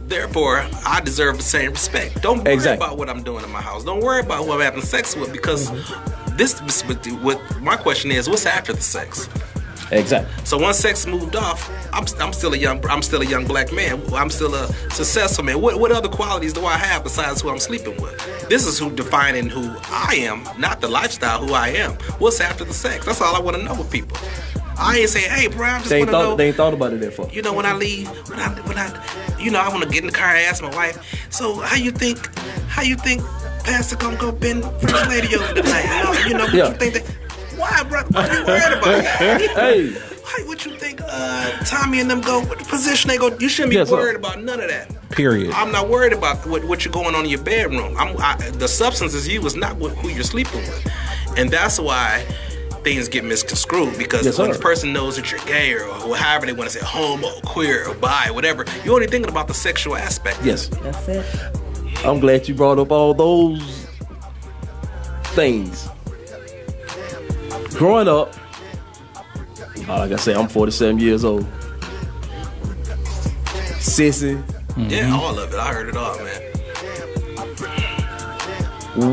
Therefore, I deserve the same respect. Don't worry Exactly. about what I'm doing in my house. Don't worry about who I'm having sex with because what my question is, what's after the sex? Exactly. So once sex moved off, I'm still a young black man. I'm still a successful man. What other qualities do I have besides who I'm sleeping with? This is who defining who I am, not the lifestyle. Who I am. What's after the sex? That's all I want to know with people. I ain't saying, hey, bro, I just want to know. They ain't thought about it that far. You know, when I leave, when I I want to get in the car and ask my wife. So how you think Pastor gonna go bend First Lady over tonight? You know what you think that? Why, bro? What are you worried about? Hey. Hey, what you think? Tommy and them go. What position they go? You shouldn't be worried about none of that. period. I'm not worried about what you're going on in your bedroom. The substance is you. Is not who you're sleeping with, and that's why things get misconstrued because when the person knows that you're gay or however they want to say homo, queer, or bi, whatever, you're only thinking about the sexual aspect. Yes. That's it. I'm glad you brought up all those things. Growing up, like I say, I'm 47 years old. Sissy. Yeah, all of it. I heard it all, man.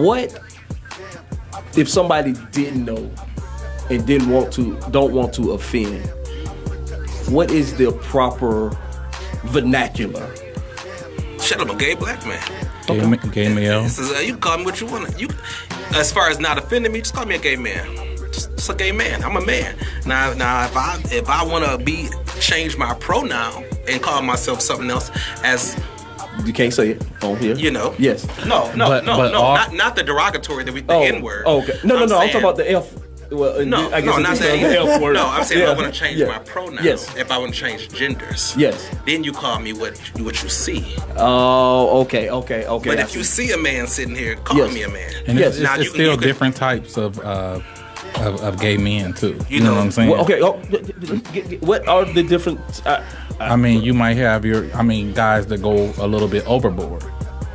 What if somebody didn't know and don't want to offend? What is the proper vernacular? Shut up, a gay black man. Gay male. This is, you can call me what you want. You, as far as not offending me, just call me a gay man. Just a gay man. I'm a man. Now, if I want to change my pronoun and call myself something else, as you can't say it on here. You know. Yes. No. Not the derogatory, the N word. Okay. No. I'm talking about the F. Well, I guess not the that. F word. No, I'm saying if I want to change my pronoun. Yes. If I want to change genders. Yes. Then you call me what you see. Oh, okay. But if you see a man sitting here, call me a man. And it's still different types of gay men too. You know what I'm saying? Well, okay. What are the different? I mean, you might have guys that go a little bit overboard.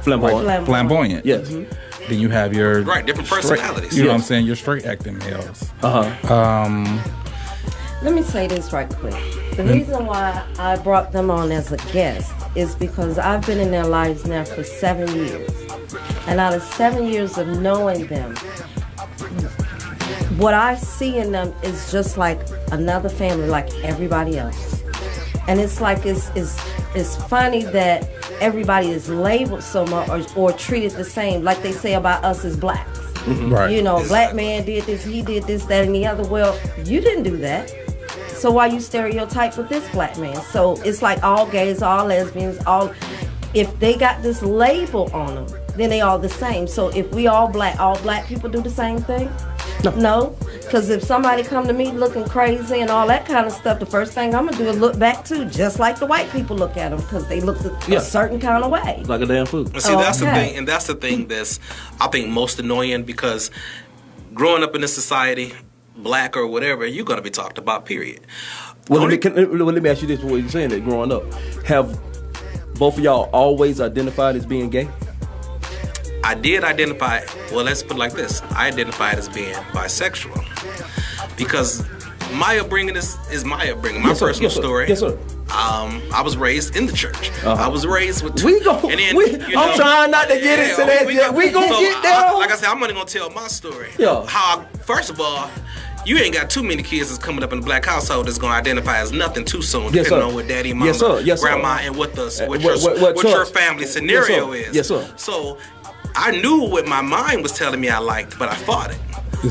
Flamboyant. Yes. Mm-hmm. Then you have your different personalities. You know what I'm saying? Your straight acting males. Let me say this right quick. The reason why I brought them on as a guest is because I've been in their lives now for 7 years. And out of 7 years of knowing them, what I see in them is just like another family, like everybody else. And it's like it's funny that everybody is labeled so much or treated the same, like they say about us as blacks. Right. You know, black man did this, he did this, that, and the other. Well, you didn't do that. So why you stereotype with this black man? So it's like all gays, all lesbians, if they got this label on them, then they all the same. So if we all black people do the same thing? No. Because if somebody come to me looking crazy and all that kind of stuff, the first thing I'm going to do is look back too, just like the white people look at them, because they look a certain kind of way. Like a damn fool. See, that's the thing, and that's the thing that's, I think, most annoying, because growing up in this society, black or whatever, you're going to be talked about, period. Well, let me ask you this before you're saying that. Growing up, have both of y'all always identified as being gay? I did identify, well, let's put it like this. I identified as being bisexual. Because my upbringing is my upbringing, my personal story. Yes, sir. I was raised in the church. I was raised with two. I'm trying not to get into that yet. We gonna get there. Like I said, I'm only gonna tell my story. Yeah. First of all, you ain't got too many kids that's coming up in a black household that's gonna identify as nothing too soon, depending on what daddy, mama, grandma, and what your family scenario is. Yes, sir. So I knew what my mind was telling me I liked, but I fought it.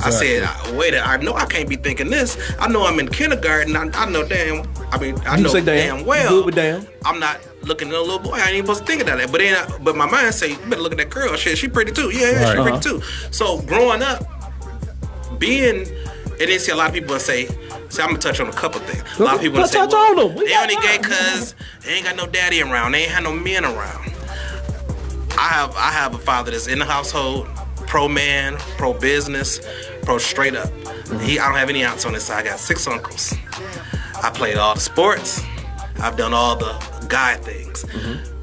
I said, wait, I know I can't be thinking this. I know I'm in kindergarten. I know damn well. Good with damn. I'm not looking at a little boy. I ain't even supposed to think of that. But my mind say, you better look at that girl. Shit, she pretty too. Yeah, she pretty too. So growing up, and then see a lot of people say, I'm gonna touch on a couple things. A lot of people say, well, they only gay cause they ain't got no daddy around. They ain't had no men around. I have a father that's in the household, pro man, pro business, pro straight up. I don't have any aunts on this side. I got 6 uncles. I played all the sports. I've done all the guy things.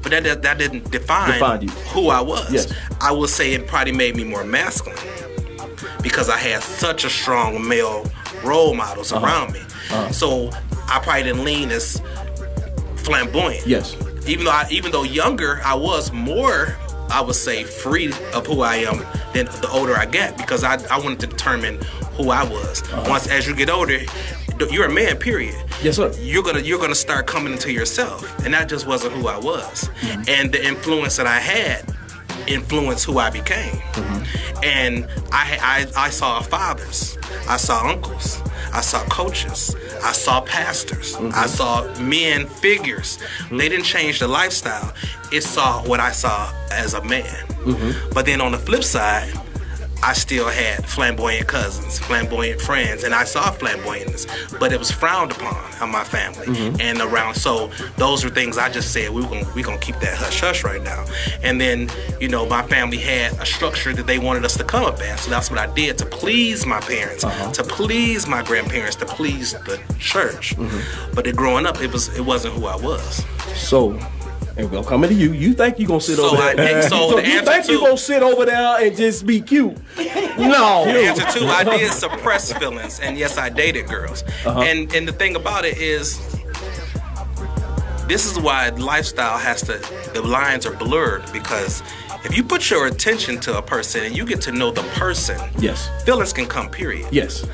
But that didn't define who I was. Yes. I would say it probably made me more masculine because I had such a strong male role models around me. So I probably didn't lean as flamboyant. Yes. Even though younger, I was more, I would say, free of who I am than the older I get, because I wanted to determine who I was. Once, as you get older, you're a man, period. Yes, sir. You're gonna start coming into yourself, and that just wasn't who I was. And the influence that I had influenced who I became. And I saw fathers, I saw uncles, I saw coaches, I saw pastors, I saw men figures. They didn't change the lifestyle. It saw what I saw as a man. But then on the flip side, I still had flamboyant cousins, flamboyant friends, and I saw flamboyantness, but it was frowned upon in my family and around. So those are things I just said, we're gonna keep that hush-hush right now. And then, my family had a structure that they wanted us to come up at, so that's what I did to please my parents, to please my grandparents, to please the church. But growing up, it wasn't who I was. So, and we're coming to you. You think you're going to sit over there? So the you think you're going to sit over there and just be cute? No. The answer to, I did suppress feelings, and yes, I dated girls. And the thing about it is, this is why lifestyle the lines are blurred, because if you put your attention to a person and you get to know the person, yes, feelings can come, period. Yes.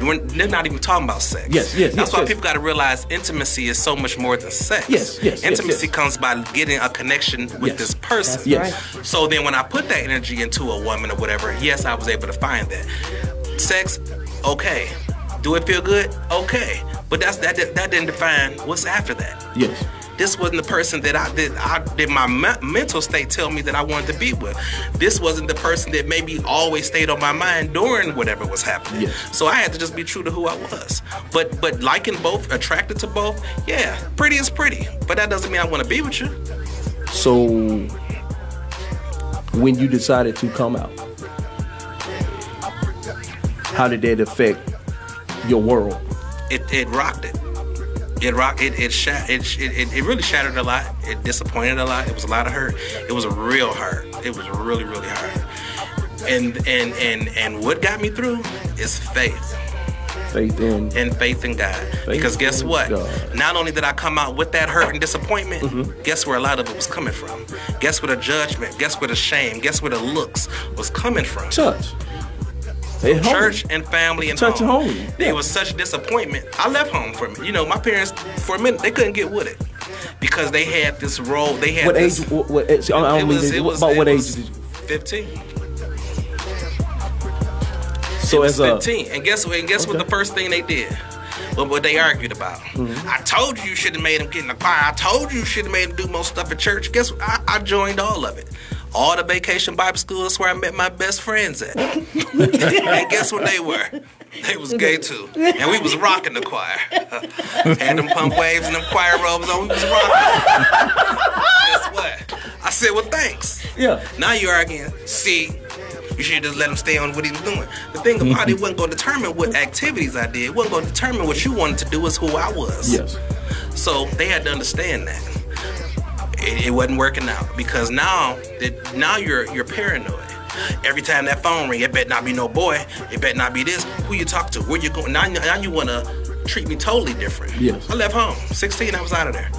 They're not even talking about sex. That's why people got to realize intimacy is so much more than sex. Intimacy comes by getting a connection with this person. So then when I put that energy into a woman or whatever, yes, I was able to find that. Sex, okay. Do it feel good? Okay. But that didn't define what's after that. Yes. This wasn't the person that I did my mental state tell me that I wanted to be with. This wasn't the person that maybe always stayed on my mind during whatever was happening. Yes. So I had to just be true to who I was. But liking both, attracted to both, yeah, pretty is pretty. But that doesn't mean I want to be with you. So when you decided to come out, how did that affect your world? It rocked it. It really shattered a lot. It disappointed a lot. It was a lot of hurt. It was real hard. It was really, really hard. And what got me through is faith. Faith in God. Because guess what? God. Not only did I come out with that hurt and disappointment, guess where a lot of it was coming from? Guess where the judgment, guess where the shame, guess where the looks was coming from? Church and family and home. It was such disappointment. I left home for a minute. My parents, for a minute, they couldn't get with it because they had this role. They had what age? What age? What age? 15. So it was 15, and guess what the first thing they did? What they argued about. I told you should have made him get in the choir. I told you should have made him do more stuff at church. Guess what? I joined all of it. All the vacation Bible schools where I met my best friends at. And guess what they were? They was gay too. And we was rocking the choir. Had them pump waves and them choir robes on. We was rocking. Guess what? I said, well, thanks. Yeah. Now you're arguing. See, you should just let him stay on what he was doing. The thing about it wasn't going to determine what activities I did. It wasn't going to determine what you wanted to do is who I was. Yes. So they had to understand that. It wasn't working out because now you're paranoid. Every time that phone ring, it better not be no boy. It better not be this. Who you talk to? Where you going? Now you want to treat me totally different. Yes. I left home. 16, I was out of there.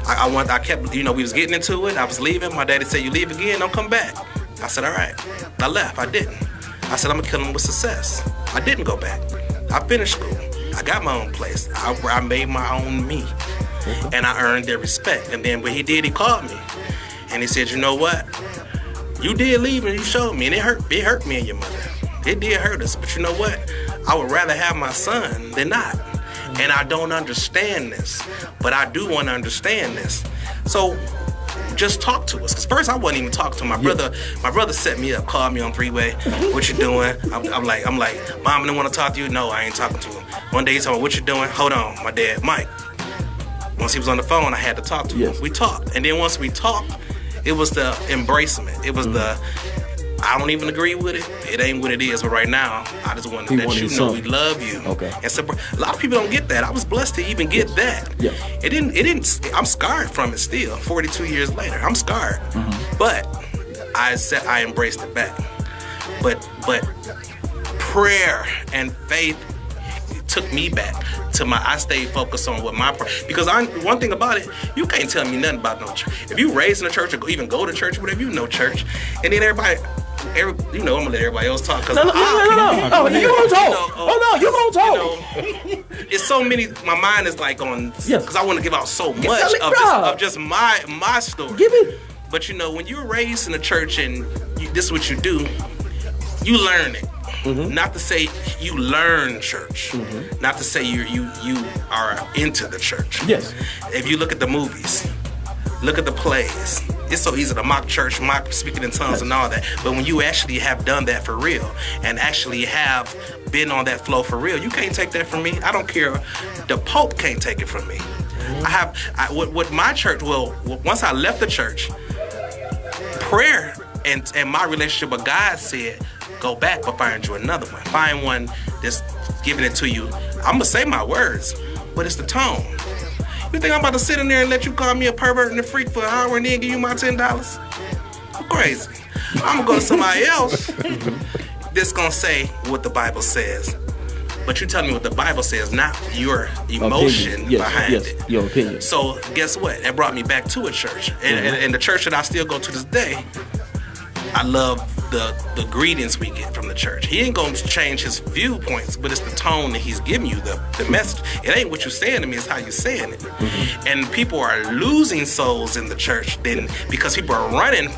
I kept, we was getting into it. I was leaving. My daddy said, you leave again, don't come back. I said, all right. I left. I didn't. I said, I'm going to kill him with success. I didn't go back. I finished school. I got my own place. I made my own me. And I earned their respect. And then what he did, he called me. And he said, you know what? You did leave and you showed me. And it hurt me and your mother. It did hurt us, but you know what? I would rather have my son than not. And I don't understand this, but I do want to understand this. So just talk to us. Because first I wasn't even talking to my brother. My brother set me up, called me on three-way. What you doing? I'm like, Mom, I don't want to talk to you. No, I ain't talking to him. One day he told me, what you doing? Hold on, my dad, Mike. Once he was on the phone, I had to talk to him. We talked. And then once we talked, it was the embracement. It was the, I don't even agree with it. It ain't what it is. But right now, I just want to let you know we love you. Okay. And so a lot of people don't get that. I was blessed to even get that. Yeah. It didn't. I'm scarred from it still. 42 years later, I'm scarred. But I embraced it back. But prayer and faith took me back to I stayed focused on what because one thing about it, you can't tell me nothing about no church. If you raised in a church or even go to church, whatever, you know church, and then everybody, I'm gonna let everybody else talk. Cause no, you gonna talk. You gonna talk. It's so many. My mind is like on because I want to give out so much of just my story. Give it. But when you're raised in a church and this is what you do, you learn it. Not to say you learn church. Not to say you are into the church. Yes. If you look at the movies, look at the plays, it's so easy to mock church, mock speaking in tongues and all that. But when you actually have done that for real and actually have been on that flow for real, you can't take that from me. I don't care. The Pope can't take it from me. With my church, once I left the church, prayer and my relationship with God said, go back, but find you another one. Find one that's giving it to you. I'm gonna say my words, but it's the tone. You think I'm about to sit in there and let you call me a pervert and a freak for an hour and then give you my $10? I'm crazy. I'm gonna go to somebody else that's gonna say what the Bible says. But you tell me what the Bible says, not your emotion behind it. Your opinion. So guess what? That brought me back to a church. And the church that I still go to this day, I love the greetings we get from the church. He ain't gonna change his viewpoints, but it's the tone that he's giving you, the message. It ain't what you're saying to me, it's how you're saying it. And people are losing souls in the church then because people are running,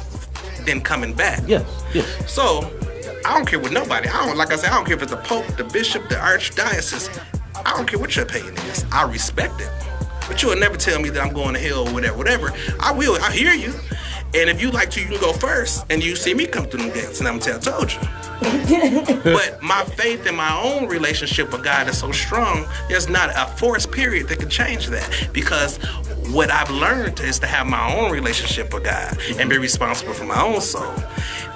then coming back. Yes. So I don't care what nobody. Like I said, I don't care if it's the Pope, the Bishop, the Archdiocese. I don't care what your opinion is. I respect it. But you'll never tell me that I'm going to hell or whatever. I will. I hear you. And if you like to, you can go first, and you see me come through them gates, and I'm gonna tell, I told you. But my faith in my own relationship with God is so strong, there's not a forced period that can change that. Because what I've learned is to have my own relationship with God and be responsible for my own soul.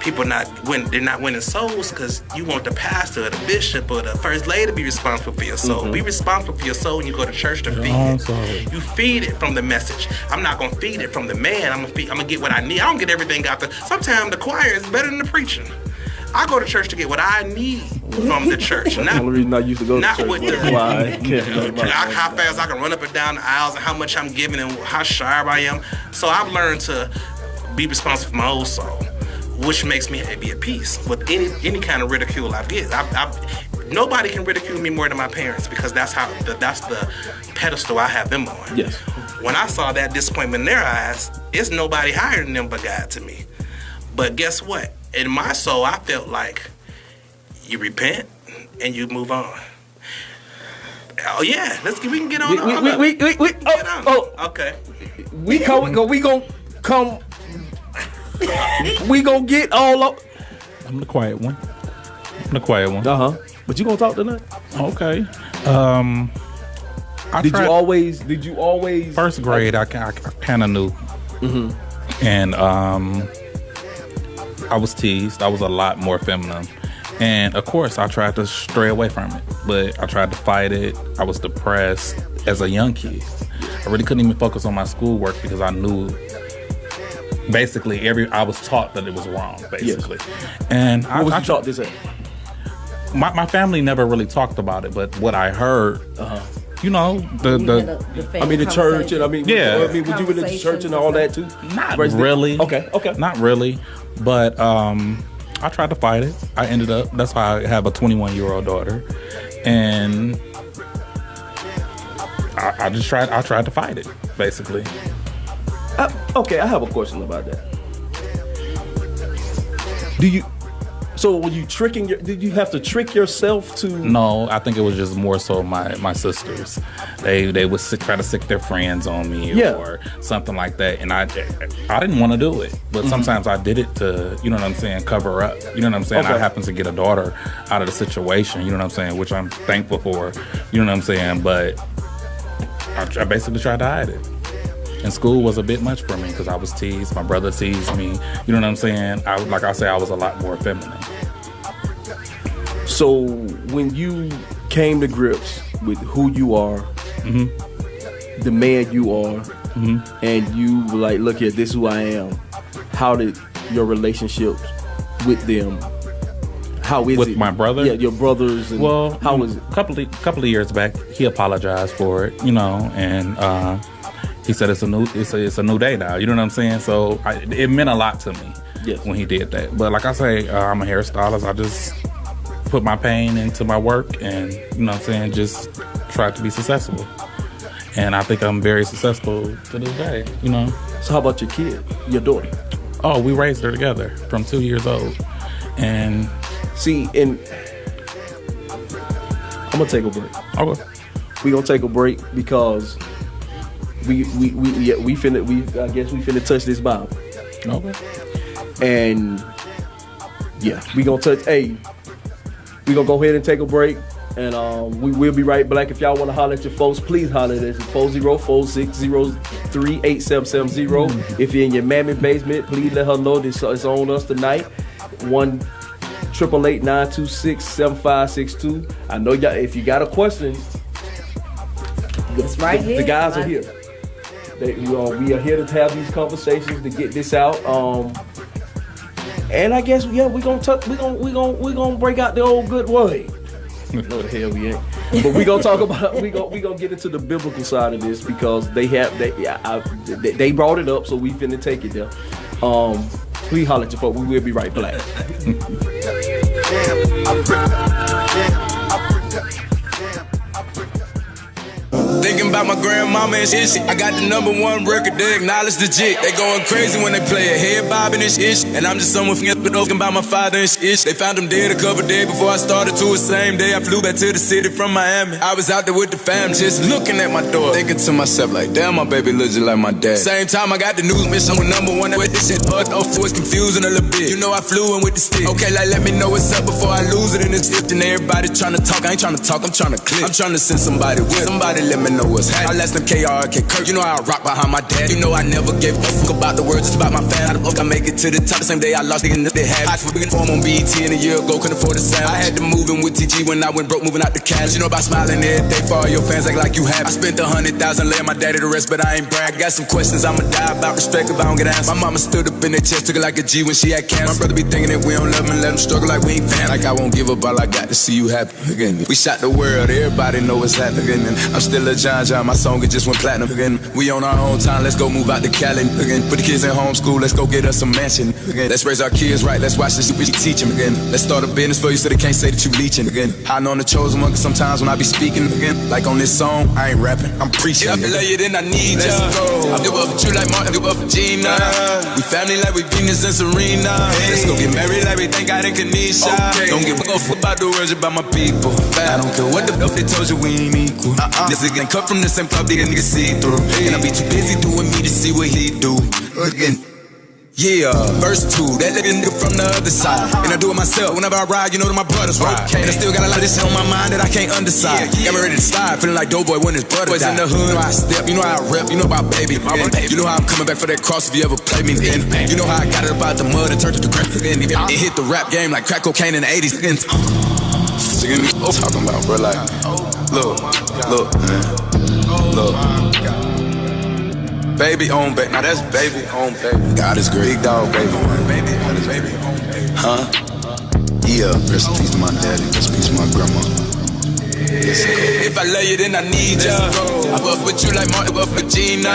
People they're not winning souls because you want the pastor or the bishop or the first lady to be responsible for your soul. Be responsible for your soul when you go to church to feed it. You feed it from the message. I'm not gonna feed it from the man. I'm gonna get what I need. I don't get everything out there. Sometimes the choir is better than the preaching. I go to church to get what I need from the church. Not, the only reason I used to go to church how fast I can run up and down the aisles and how much I'm giving and how sharp I am. So I've learned to be responsible for my own soul, which makes me be at peace with any kind of ridicule I get. Nobody can ridicule me more than my parents because that's the pedestal I have them on. Yes. When I saw that disappointment in their eyes, it's nobody higher than them but God to me. But guess what? In my soul, I felt like you repent and you move on. Oh yeah, we can get on. Okay. We gonna get all up. I'm the quiet one. But you gonna talk tonight? Okay. Did you always? First grade, I kind of knew. And I was teased. I was a lot more feminine. And of course, I tried to stray away from it. But I tried to fight it. I was depressed as a young kid. I really couldn't even focus on my schoolwork because I knew basically I was taught that it was wrong, basically. Yes. And what was you taught this at? My family never really talked about it, but what I heard, the church, and would you in the church and all that too? Not really. Okay. Not really, but I tried to fight it. I ended up. That's why I have a 21-year-old daughter, and I tried to fight it, basically. Okay, I have a question about that. So were you tricking did you have to trick yourself to? No, I think it was just more so my sisters. They would try to sick their friends on me or something like that, and I didn't want to do it, but sometimes I did it to, you know what I'm saying, cover up. You know what I'm saying? Okay. I happened to get a daughter out of the situation. You know what I'm saying? Which I'm thankful for. You know what I'm saying? But I basically tried to hide it. And school was a bit much for me because I was teased. My brother teased me. You know what I'm saying? I was a lot more feminine. So when you came to grips with who you are, the man you are, and you were like, look here, this is who I am. How did your relationships with them? How is it? With my brother? Yeah, your brothers. And well, how was it? A couple of years back, he apologized for it, you know, and he said it's a new day now. You know what I'm saying? So it meant a lot to me when he did that. But like I say, I'm a hairstylist. I just put my pain into my work, and you know what I'm saying, just try to be successful. And I think I'm very successful to this day. You know. So how about your kid, your daughter? Oh, we raised her together from 2 years old, and see, and I'm gonna take a break. Okay. We gonna take a break because we finna touch this Bible. Okay. And we gonna touch. Hey, we gonna go ahead and take a break, and we will be right back. If y'all wanna holler at your folks, please holler at us at 404-603-8770. If you're in your mammy basement, please let her know this is on us tonight. 1-888-926-7562. I know y'all. If you got a question, it's right here. The guys are here. We are here to have these conversations to get this out. And I guess we gonna break out the old good way. No, the hell we ain't. But we gonna talk about we gonna get into the biblical side of this because they brought it up, so we finna take it there. Please holler at your folk. We will be right back. Thinking about my grandmama and shit. I got the #1 record, they acknowledge the jig. They going crazy when they play a head bobbing and shit. And I'm just someone thinking about my father and shit. They found him dead a couple days before I started to the same day. I flew back to the city from Miami. I was out there with the fam, just looking at my door, thinking to myself like, damn, my baby looks just like my dad. Same time I got the news mission with #1 with this shit. Was confusing a little bit. You know I flew in with the stick. Okay, like let me know what's up before I lose it in this shit. And everybody trying to talk. I ain't trying to talk, I'm trying to click. I'm trying to send somebody with. Somebody let me know what's happening. I left them KRK Kirk. You know how I rock behind my dad. You know I never gave a fuck about the words, it's about my fan. How the fuck I make it to the top? The same day I lost, thinking that they had. I for being form on BET and a year ago, couldn't afford the sound. I had to move in with TG when I went broke, moving out the cash. You know about smiling every day for all your fans, act like you have. I spent 100,000 laying my daddy to rest, but I ain't brag. I got some questions I'ma die about respect if I don't get asked. My mama stood up in their chest, took it like a G when she had cancer. My brother be thinking that we don't love him and let him struggle like we ain't fans. Like I won't give up, all I got to see you happy again. We shot the world, everybody know what's happening again. I'm still a John, my song it just went platinum again. We on our own time, let's go move out to Cali again. Put the kids in homeschool, let's go get us a mansion again. Let's raise our kids right, let's watch this shit we teach them again. Let's start a business for you so they can't say that you leeching again. I know I'm the chosen one, cause sometimes when I be speaking again, like on this song, I ain't rapping, I'm preaching. If I love you, then I need ya. I do up for you like Martin, do up for Gina. We family like we Venus and Serena. Let's go get married like we thank God in Kanisha. Don't give a fuck about the words about my people. I don't care what the fuck they told you, we ain't equal. This nigga ain't cut from the same club, these niggas see through. And I be too busy doing me to see what he do. Again. Yeah, verse 2, that nigga from the other side. And I do it myself whenever I ride, you know that my brothers ride. And I still got a lot of this shit on my mind that I can't undecide. Got me ready to slide, feeling like Doughboy when his brother died. In the hood, you know how I step, you know how I rep, you know about baby. You know how I'm coming back for that cross if you ever play me. You know how I got it about the mud and turned it to crack. It hit the rap game like crack cocaine in the 80s. Talking about, bro, like, look, man. Look. Baby on baby, now that's baby on baby. God is great, big dog baby. God is baby on baby. Huh? Yeah, rest in peace to my daddy, rest in peace to my grandma. If I love you, then I need ya. I fuck with you like Martin, fuck with Gina.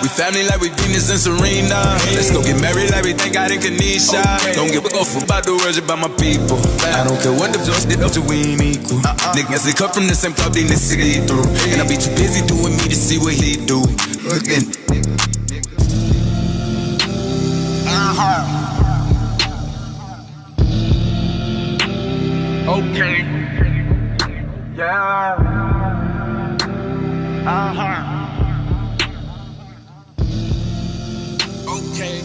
We family like we Venus and Serena. Let's go get married like we thank God in Kanisha. Don't give a fuck about the words about my people. I don't care what the just did up to, we ain't equal. Niggas they cut from the same club, they see through. And I be too busy doing me to see what he do. Again. Okay. Yeah. Okay.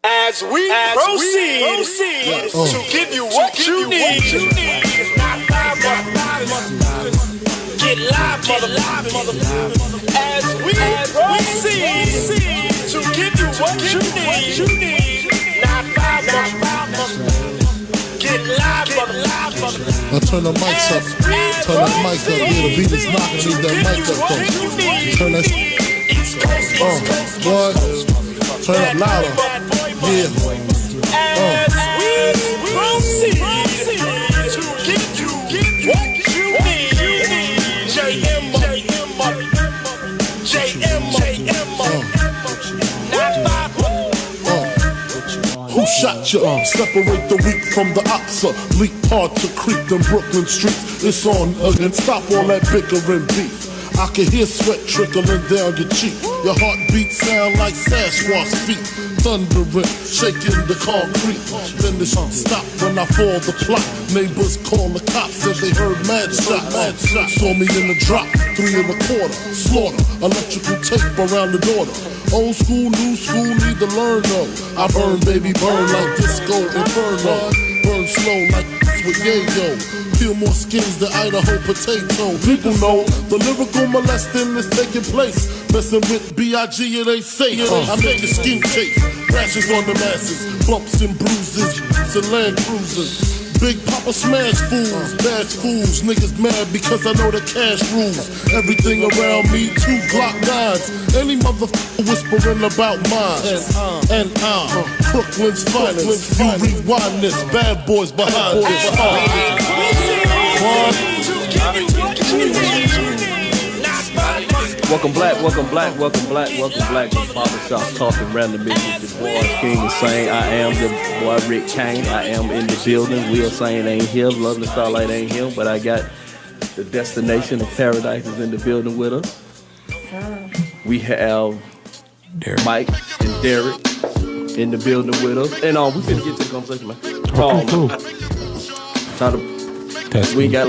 As we proceed to give you what you need. It's not five, get live, mother. As we proceed to give you what you need. Not five, get live, mother. Now turn the mics up. Turn that mic up. Yeah, the beat is knocking. Need that mic up though. Turn that. Boy. Turn up louder. Yeah. As we proceed to give you what you need. JM. Who shot you? Separate the weak from the opsa. Leap hard to creep them Brooklyn streets. It's on again. Stop all that bickering beef. I can hear sweat trickling down your cheek. Your heartbeat sound like Sasquatch feet. Thundering, shaking the concrete. Then the shot stop when I fall the plot. Neighbors call the cops, said they heard mad shots. Saw me in the drop, 3 1/4. Slaughter, electrical tape around the daughter. Old school, new school, need to learn though. I burn, baby, burn like disco inferno. Burn slow like with yayo. Peel more skins than Idaho potato. People know the lyrical molesting is taking place. Messing with B.I.G. it ain't safe. I make a skin tape. Rashes on the masses. Bumps and bruises. And land cruisers. Big Papa smash fools, bash fools. Niggas mad because I know the cash rules. Everything around me, 2 Glock 9s. Any motherfucker whispering about mine. And Brooklyn's finest. You rewind this, bad boys behind this. Welcome black to Barbershop Talking Random Business. The boy King is saying, I am the boy Rick Kane. I am in the building. Will saying ain't here. Lovely Starlight ain't here. But I got the destination of paradise is in the building with us. We have Mike and Derek in the building with us. And we finna get to the conversation, man. Cool. We ain't got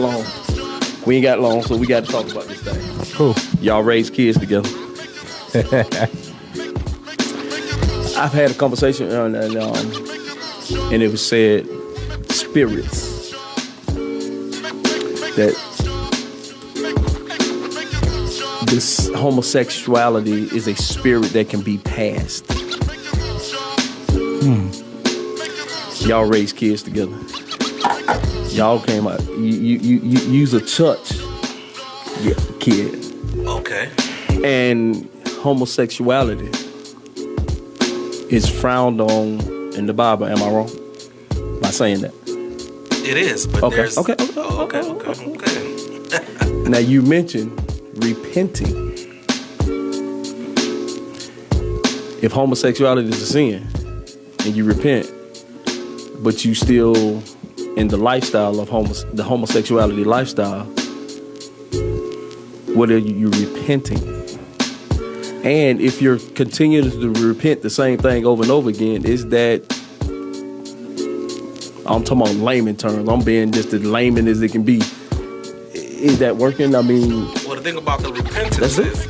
long. So we got to talk about this thing. Cool. Y'all raise kids together. I've had a conversation and it was said spirits that this homosexuality is a spirit that can be passed. Y'all raise kids together. Y'all came out. You use a touch, kid. Okay. And homosexuality is frowned on in the Bible. Am I wrong by saying that? It is, but okay. there's... Okay. Now you mentioned repenting. If homosexuality is a sin and you repent, but you still in the lifestyle of the homosexuality lifestyle, what are you repenting? And if you're continuing to repent the same thing over and over again, is that, I'm talking about layman terms, I'm being just as layman as it can be, is that working? I mean, well, the thing about the repentance is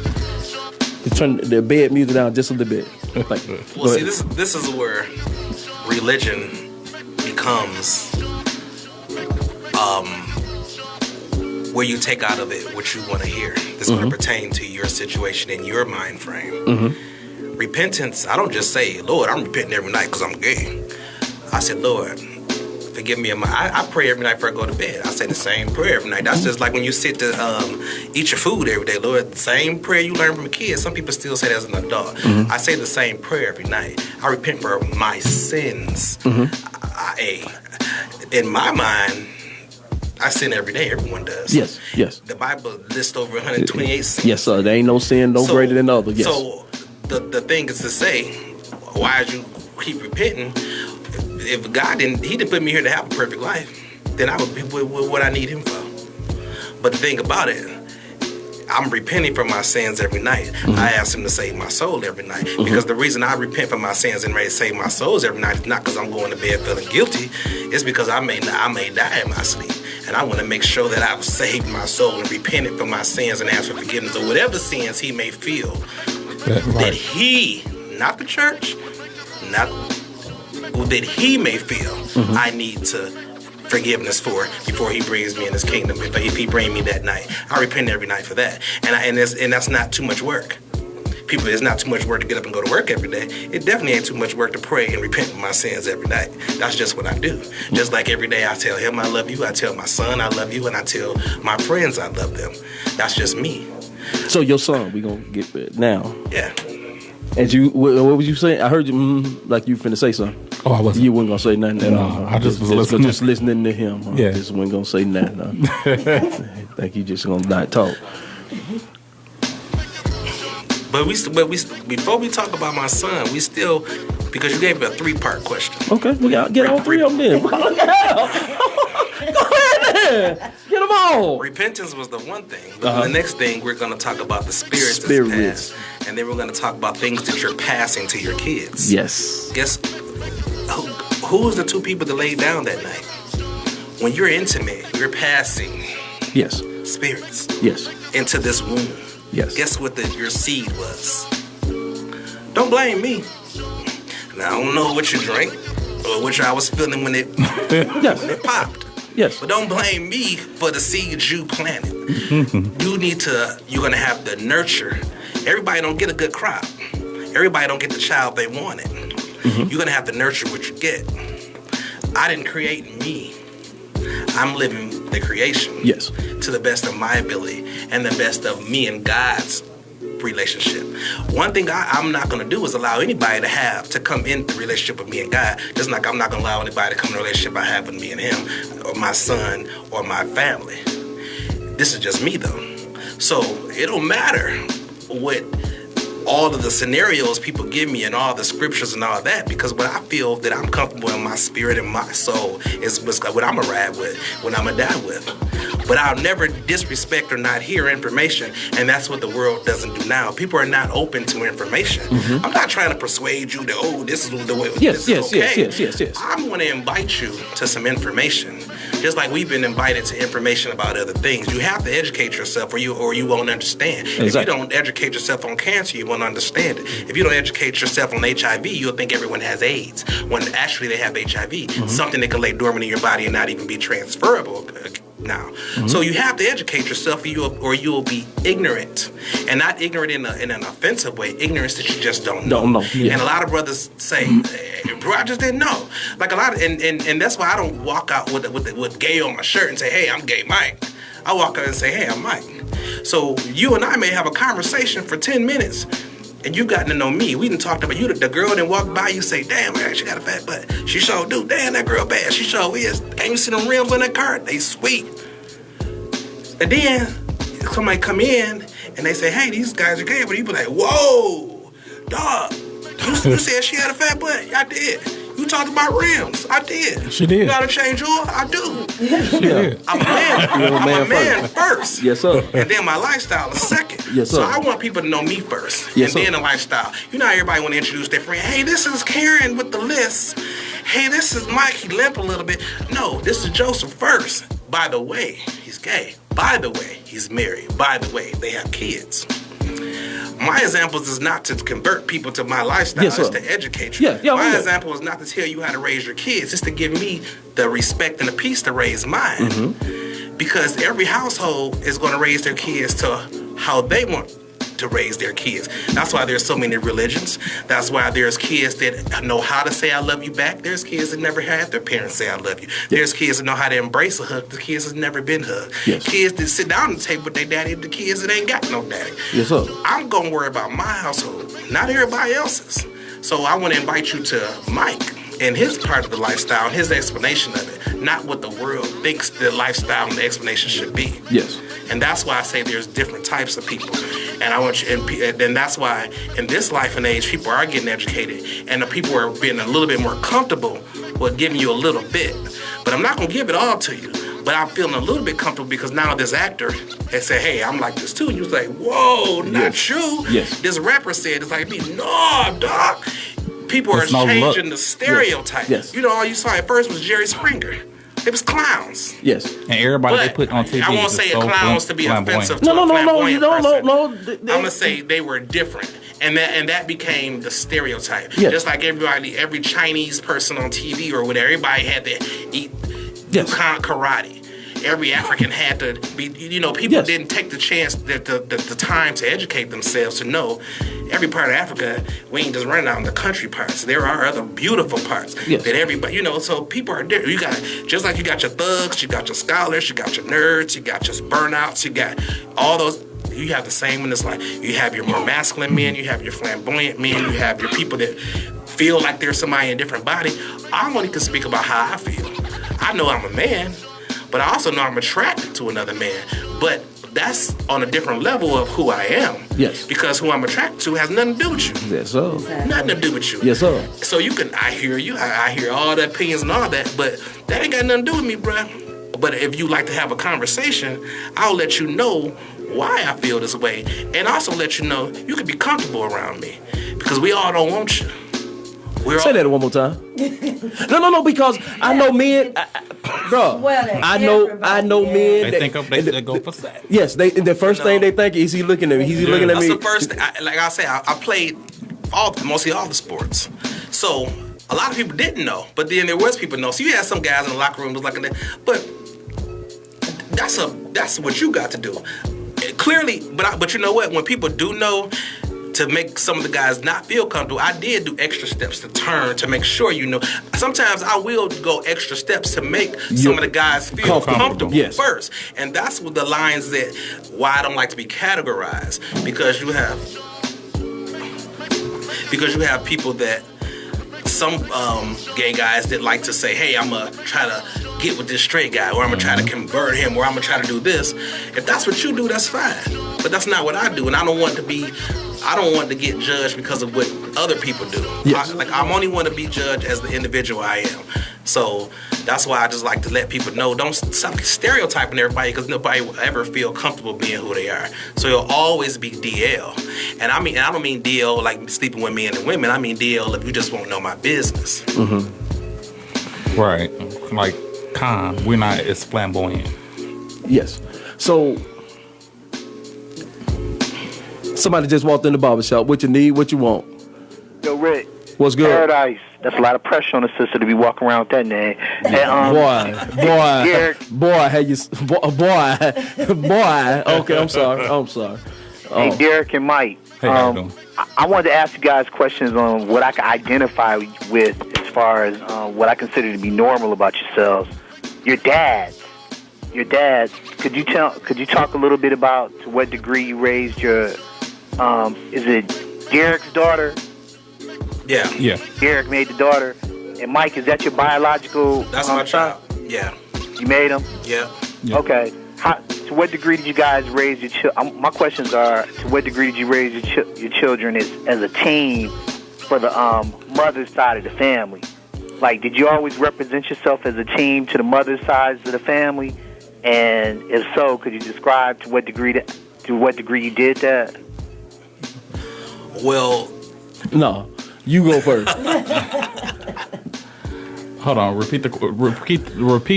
to turn the bed music down just a little bit. Like, well, see, this is where religion becomes where you take out of it what you want to hear. That's going to pertain to your situation and your mind frame. Repentance, I don't just say, Lord, I'm repenting every night because I'm gay. I said, Lord, forgive me. I pray every night before I go to bed. I say the same prayer every night. That's just like when you sit to eat your food every day. Lord, the same prayer you learn from a kid. Some people still say that as an adult. I say the same prayer every night. I repent for my sins. In my mind, I sin every day. Everyone does. Yes. The Bible lists over 128 sins. Yes, sir. There ain't no sin greater than other. Yes. So the thing is to say, why you keep repenting? If God he didn't put me here to have a perfect life, then I would be what I need him for. But the thing about it, I'm repenting for my sins every night. I ask him to save my soul every night. Because the reason I repent for my sins and ready to save my souls every night is not because I'm going to bed feeling guilty. It's because I may die in my sleep. And I want to make sure that I've saved my soul and repented for my sins and asked for forgiveness of whatever sins he may feel. That he, not the church, that he may feel I need to forgiveness for before he brings me in his kingdom. If he bring me that night, I repent every night for that, and that's not too much work. People, it's not too much work to get up and go to work every day. It definitely ain't too much work to pray and repent for my sins every night. That's just what I do. Just like every day I tell him I love you, I tell my son I love you, and I tell my friends I love them. That's just me. So your son, we gonna get it now. Yeah. And you, what was you saying? I heard you like you finna say something. Oh, I wasn't. You wasn't gonna say nothing at all. I just was listening. Just listening to him. Yeah. Just wasn't gonna say nothing. Think you just gonna not talk. But before we talk about my son, we still, because you gave me a 3-part question. Okay, we gotta get all 3 of them then. Go ahead. Get them all. Repentance was the one thing. The next thing, we're going to talk about the spirits that's passed. And then we're going to talk about things that you're passing to your kids. Yes. Guess who was the 2 people that laid down that night? When you're intimate, you're passing spirits into this womb. Yes. Guess what your seed was? Don't blame me. Now, I don't know what you drank or what I was feeling when it popped. Yes. But don't blame me for the seeds you planted. You're going to have to nurture. Everybody don't get a good crop. Everybody don't get the child they wanted. You're going to have to nurture what you get. I didn't create me. I'm living the creation to the best of my ability and the best of me and God's relationship. One thing I'm not going to do is allow anybody to come in the relationship with me and God, just like I'm not going to allow anybody to come in the relationship I have with me and him or my son or my family. This is just me though. So it don't matter what all of the scenarios people give me and all the scriptures and all that, because what I feel that I'm comfortable in my spirit and my soul is what I'm gonna ride with, what I'm gonna die with. But I'll never disrespect or not hear information, and that's what the world doesn't do now. People are not open to information. I'm not trying to persuade you that, this is the way this is okay. Yes. I'm gonna invite you to some information. Just like we've been invited to information about other things. You have to educate yourself or you won't understand. Exactly. If you don't educate yourself on cancer, you won't understand it. If you don't educate yourself on HIV, you'll think everyone has AIDS, when actually they have HIV, something that can lay dormant in your body and not even be transferable now. So you have to educate yourself or you'll be ignorant. And not ignorant in an offensive way, ignorance that you just don't know. And a lot of brothers say, hey, bro, I just didn't know. Like a lot of, and that's why I don't walk out with gay on my shirt and say, hey, I'm gay Mike. I walk out and say, hey, I'm Mike. So you and I may have a conversation for 10 minutes and you've gotten to know me. We done talked about you. The girl that walked by, you say, damn, man, she got a fat butt. She sure do. Damn, that girl bad. She sure is. Ain't you see them rims on that car? They sweet. And then somebody come in and they say, hey, these guys are gay. But you be like, whoa, dog. You said she had a fat butt? I did. You talked about rims. I did. She did. You gotta change oil? I do. She did. I'm a man. I'm a man first. Yes, sir. And then my lifestyle is second. Yes, sir. So I want people to know me first. Yes, and then the lifestyle. You know how everybody want to introduce their friend. Hey, this is Karen with the list. Hey, this is Mike. He limp a little bit. No, this is Joseph first. By the way, he's gay. By the way, he's married. By the way, they have kids. My example is not to convert people to my lifestyle, it's to educate you. My example is not to tell you how to raise your kids, it's to give me the respect and the peace to raise mine. Because every household is going to raise their kids to how they want to raise their kids. That's why there's so many religions. That's why there's kids that know how to say I love you back. There's kids that never had their parents say I love you. There's kids that know how to embrace a hug. The kids that never been hugged. Kids that sit down at the table with their daddy. The kids that ain't got no daddy. Yes, sir. I'm going to worry about my household, not everybody else's. So I want to invite you to Mike and his part of the lifestyle and his explanation of it, not what the world thinks the lifestyle and the explanation should be. Yes. And that's why I say there's different types of people. And I want you, and that's why in this life and age, people are getting educated, and the people are being a little bit more comfortable with giving you a little bit. But I'm not gonna give it all to you. But I'm feeling a little bit comfortable because now this actor has said, hey, I'm like this too. And you was like, whoa, not you. Yes. This rapper said, it's like me. No, dog. People are changing the stereotype. Yes. You know, all you saw at first was Jerry Springer. It was clowns. Yes. And everybody they put on TV. I won't say clowns to be offensive to no, a flamboyant person. No. I'm gonna say they were different, and that became the stereotype. Yes. Just like every Chinese person on TV or whatever, everybody had to eat karate. Every African had to be. You know, people didn't take the chance, the time to educate themselves to know. Every part of Africa, we ain't just running out in the country parts. There are other beautiful parts that everybody, you know, so people are different. You got, just like you got your thugs, you got your scholars, you got your nerds, you got your burnouts, you got all those. You have the same in this life. You have your more masculine men, you have your flamboyant men, you have your people that feel like there's somebody in a different body. I only can speak about how I feel. I know I'm a man, but I also know I'm attracted to another man. But that's on a different level of who I am. Yes. Because who I'm attracted to has nothing to do with you. Yes, sir. Nothing to do with you. Yes, sir. So you can, I hear you. I hear all the opinions and all that, but that ain't got nothing to do with me, bruh. But if you like to have a conversation, I'll let you know why I feel this way. And also let you know you can be comfortable around me. Because we all don't want you. Say that one more time. No, because I know men, bro. I know men. They think they go for sex. Yes, the first thing they think is he looking at me. He's looking at me. That's the first. Like I say, I played mostly all the sports, so a lot of people didn't know. But then there was people know. So you had some guys in the locker room was like that. But that's what you got to do. Clearly, but you know what? When people do know. To make some of the guys not feel comfortable, I did do extra steps to make sure you know. Sometimes I will go extra steps to make some of the guys feel comfortable first. And that's what the lines that why I don't like to be categorized. Because you have people that some gay guys that like to say, hey, I'm gonna try to get with this straight guy, or I'm gonna try to convert him, or I'm gonna try to do this. If that's what you do, that's fine. But that's not what I do, and I don't want to get judged because of what other people do. Yes. I'm only want to be judged as the individual I am. So that's why I just like to let people know, don't stop stereotyping everybody, because nobody will ever feel comfortable being who they are. So you'll always be DL. And I don't mean DL like sleeping with men and women. I mean DL if you just won't know my business. Mm-hmm. Right. Like Khan, we're not as flamboyant. Yes. So somebody just walked in the barbershop. What you need, what you want. Yo, Rick. What's good? Paradise. That's a lot of pressure on the sister to be walking around with that name. And, boy. Okay, I'm sorry. Hey, Derek and Mike. Hey, how you doing? I wanted to ask you guys questions on what I can identify with as far as what I consider to be normal about yourselves. Your dads. Could you talk a little bit about to what degree you raised your? Is it Derek's daughter? Yeah. Derek made the daughter, and Mike, is that your biological? That's my child. Yeah. You made him. Yeah. Okay. To what degree did you guys raise your children? My questions are: to what degree did you raise your children as a team for the mother's side of the family? Like, did you always represent yourself as a team to the mother's sides of the family? And if so, could you describe to what degree you did that? Well, no, you go first. Hold on. Repeat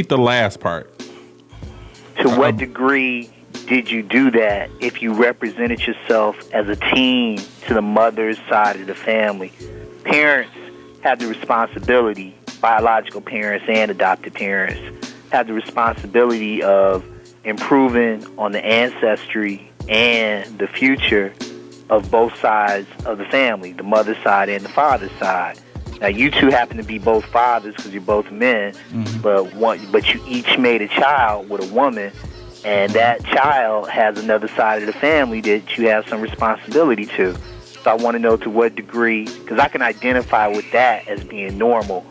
the last part. To what degree did you do that? If you represented yourself as a team to the mother's side of the family, parents have the responsibility. Biological parents and adopted parents have the responsibility of improving on the ancestry and the future of both sides of the family, the mother's side and the father's side. Now, you two happen to be both fathers because you're both men, but you each made a child with a woman, and that child has another side of the family that you have some responsibility to. So I want to know to what degree, because I can identify with that as being normal.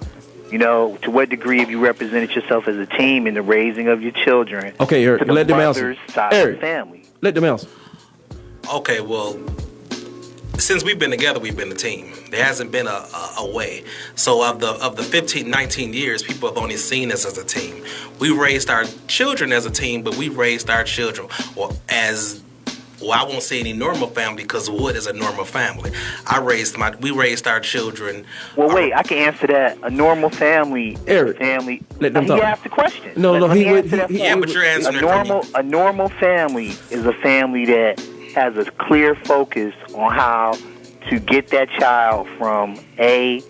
You know, to what degree have you represented yourself as a team in the raising of your children? Okay, Eric, to the let them mother's answer. Side Eric, of the family. Let them answer. Okay, well, since we've been together, we've been a team. There hasn't been a way. So of the 15, 19 years, people have only seen us as a team. We raised our children as a team, but we raised our children I won't say any normal family because Wood is a normal family. We raised our children. Well, wait, I can answer that. A normal family, Eric, family. let them He talk. asked the question. No, he would. But you're answering a normal family is a family that has a clear focus on how to get that child from A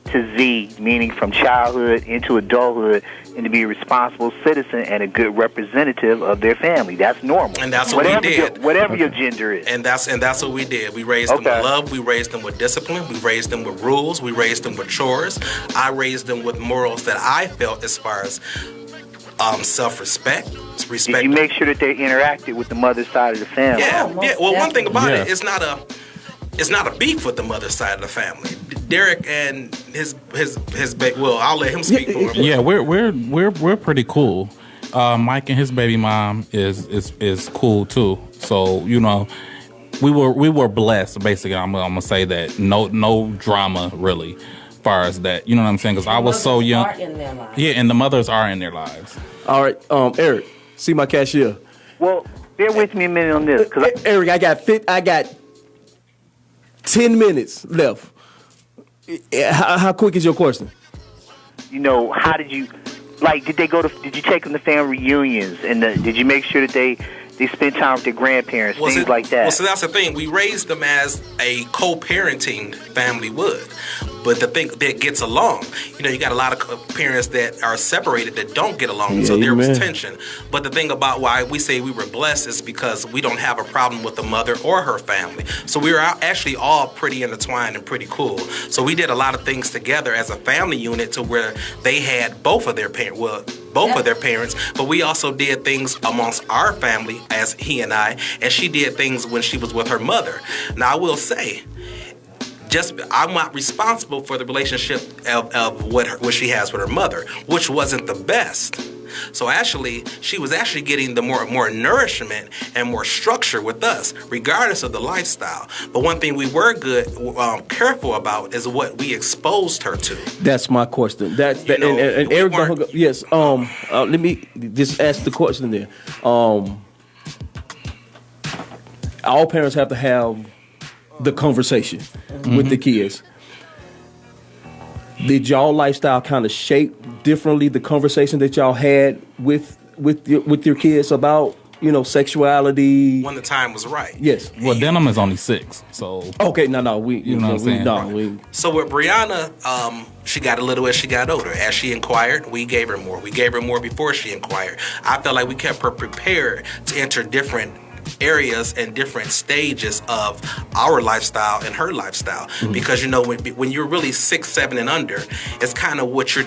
to Z, meaning from childhood into adulthood, and to be a responsible citizen and a good representative of their family. That's normal. And that's what we did. Whatever your gender is. And that's what we did. We raised them with love. We raised them with discipline. We raised them with rules. We raised them with chores. I raised them with morals that I felt as far as self-respect. Did you make sure that they interacted with the mother's side of the family? Yeah. Well, one thing about it, it's not a beef with the mother's side of the family. Derek and his baby. Well, I'll let him speak for him. Yeah, we're pretty cool. Mike and his baby mom is cool too. So we were blessed. Basically, I'm gonna say that no drama really, as far as that. You know what I'm saying? Because I was so young. Yeah, and the mothers are in their lives. All right, Eric, see my cashier. Well, bear with me a minute on this, Eric, I got 10 minutes left. How quick is your question? How did you, did you take them to family reunions, and did you make sure that they spend time with their grandparents, things like that? Well, so that's the thing. We raised them as a co-parenting family would. But the thing that gets along, you got a lot of parents that are separated that don't get along, so there was tension. But the thing about why we say we were blessed is because we don't have a problem with the mother or her family. So we were actually all pretty intertwined and pretty cool. So we did a lot of things together as a family unit to where they had both of their parents. Of their parents, but we also did things amongst our family as he and I, and she did things when she was with her mother. Now I will say, I'm not responsible for the relationship of what she has with her mother, which wasn't the best. So she was actually getting the more nourishment and more structure with us, regardless of the lifestyle. But one thing we were careful about is what we exposed her to. That's my question. And Eric, yes. Let me just ask the question there. All parents have to have the conversation with the kids. Did y'all lifestyle kind of shape differently the conversation that y'all had with your kids about sexuality when the time was right? Yes. Well, Denim is only 6, so okay. No, we. You know what I'm saying? So with Brianna, she got a little as she got older. As she inquired, we gave her more. We gave her more before she inquired. I felt like we kept her prepared to enter different areas and different stages of our lifestyle and her lifestyle, because when you're really 6, 7 and under, it's kind of what you're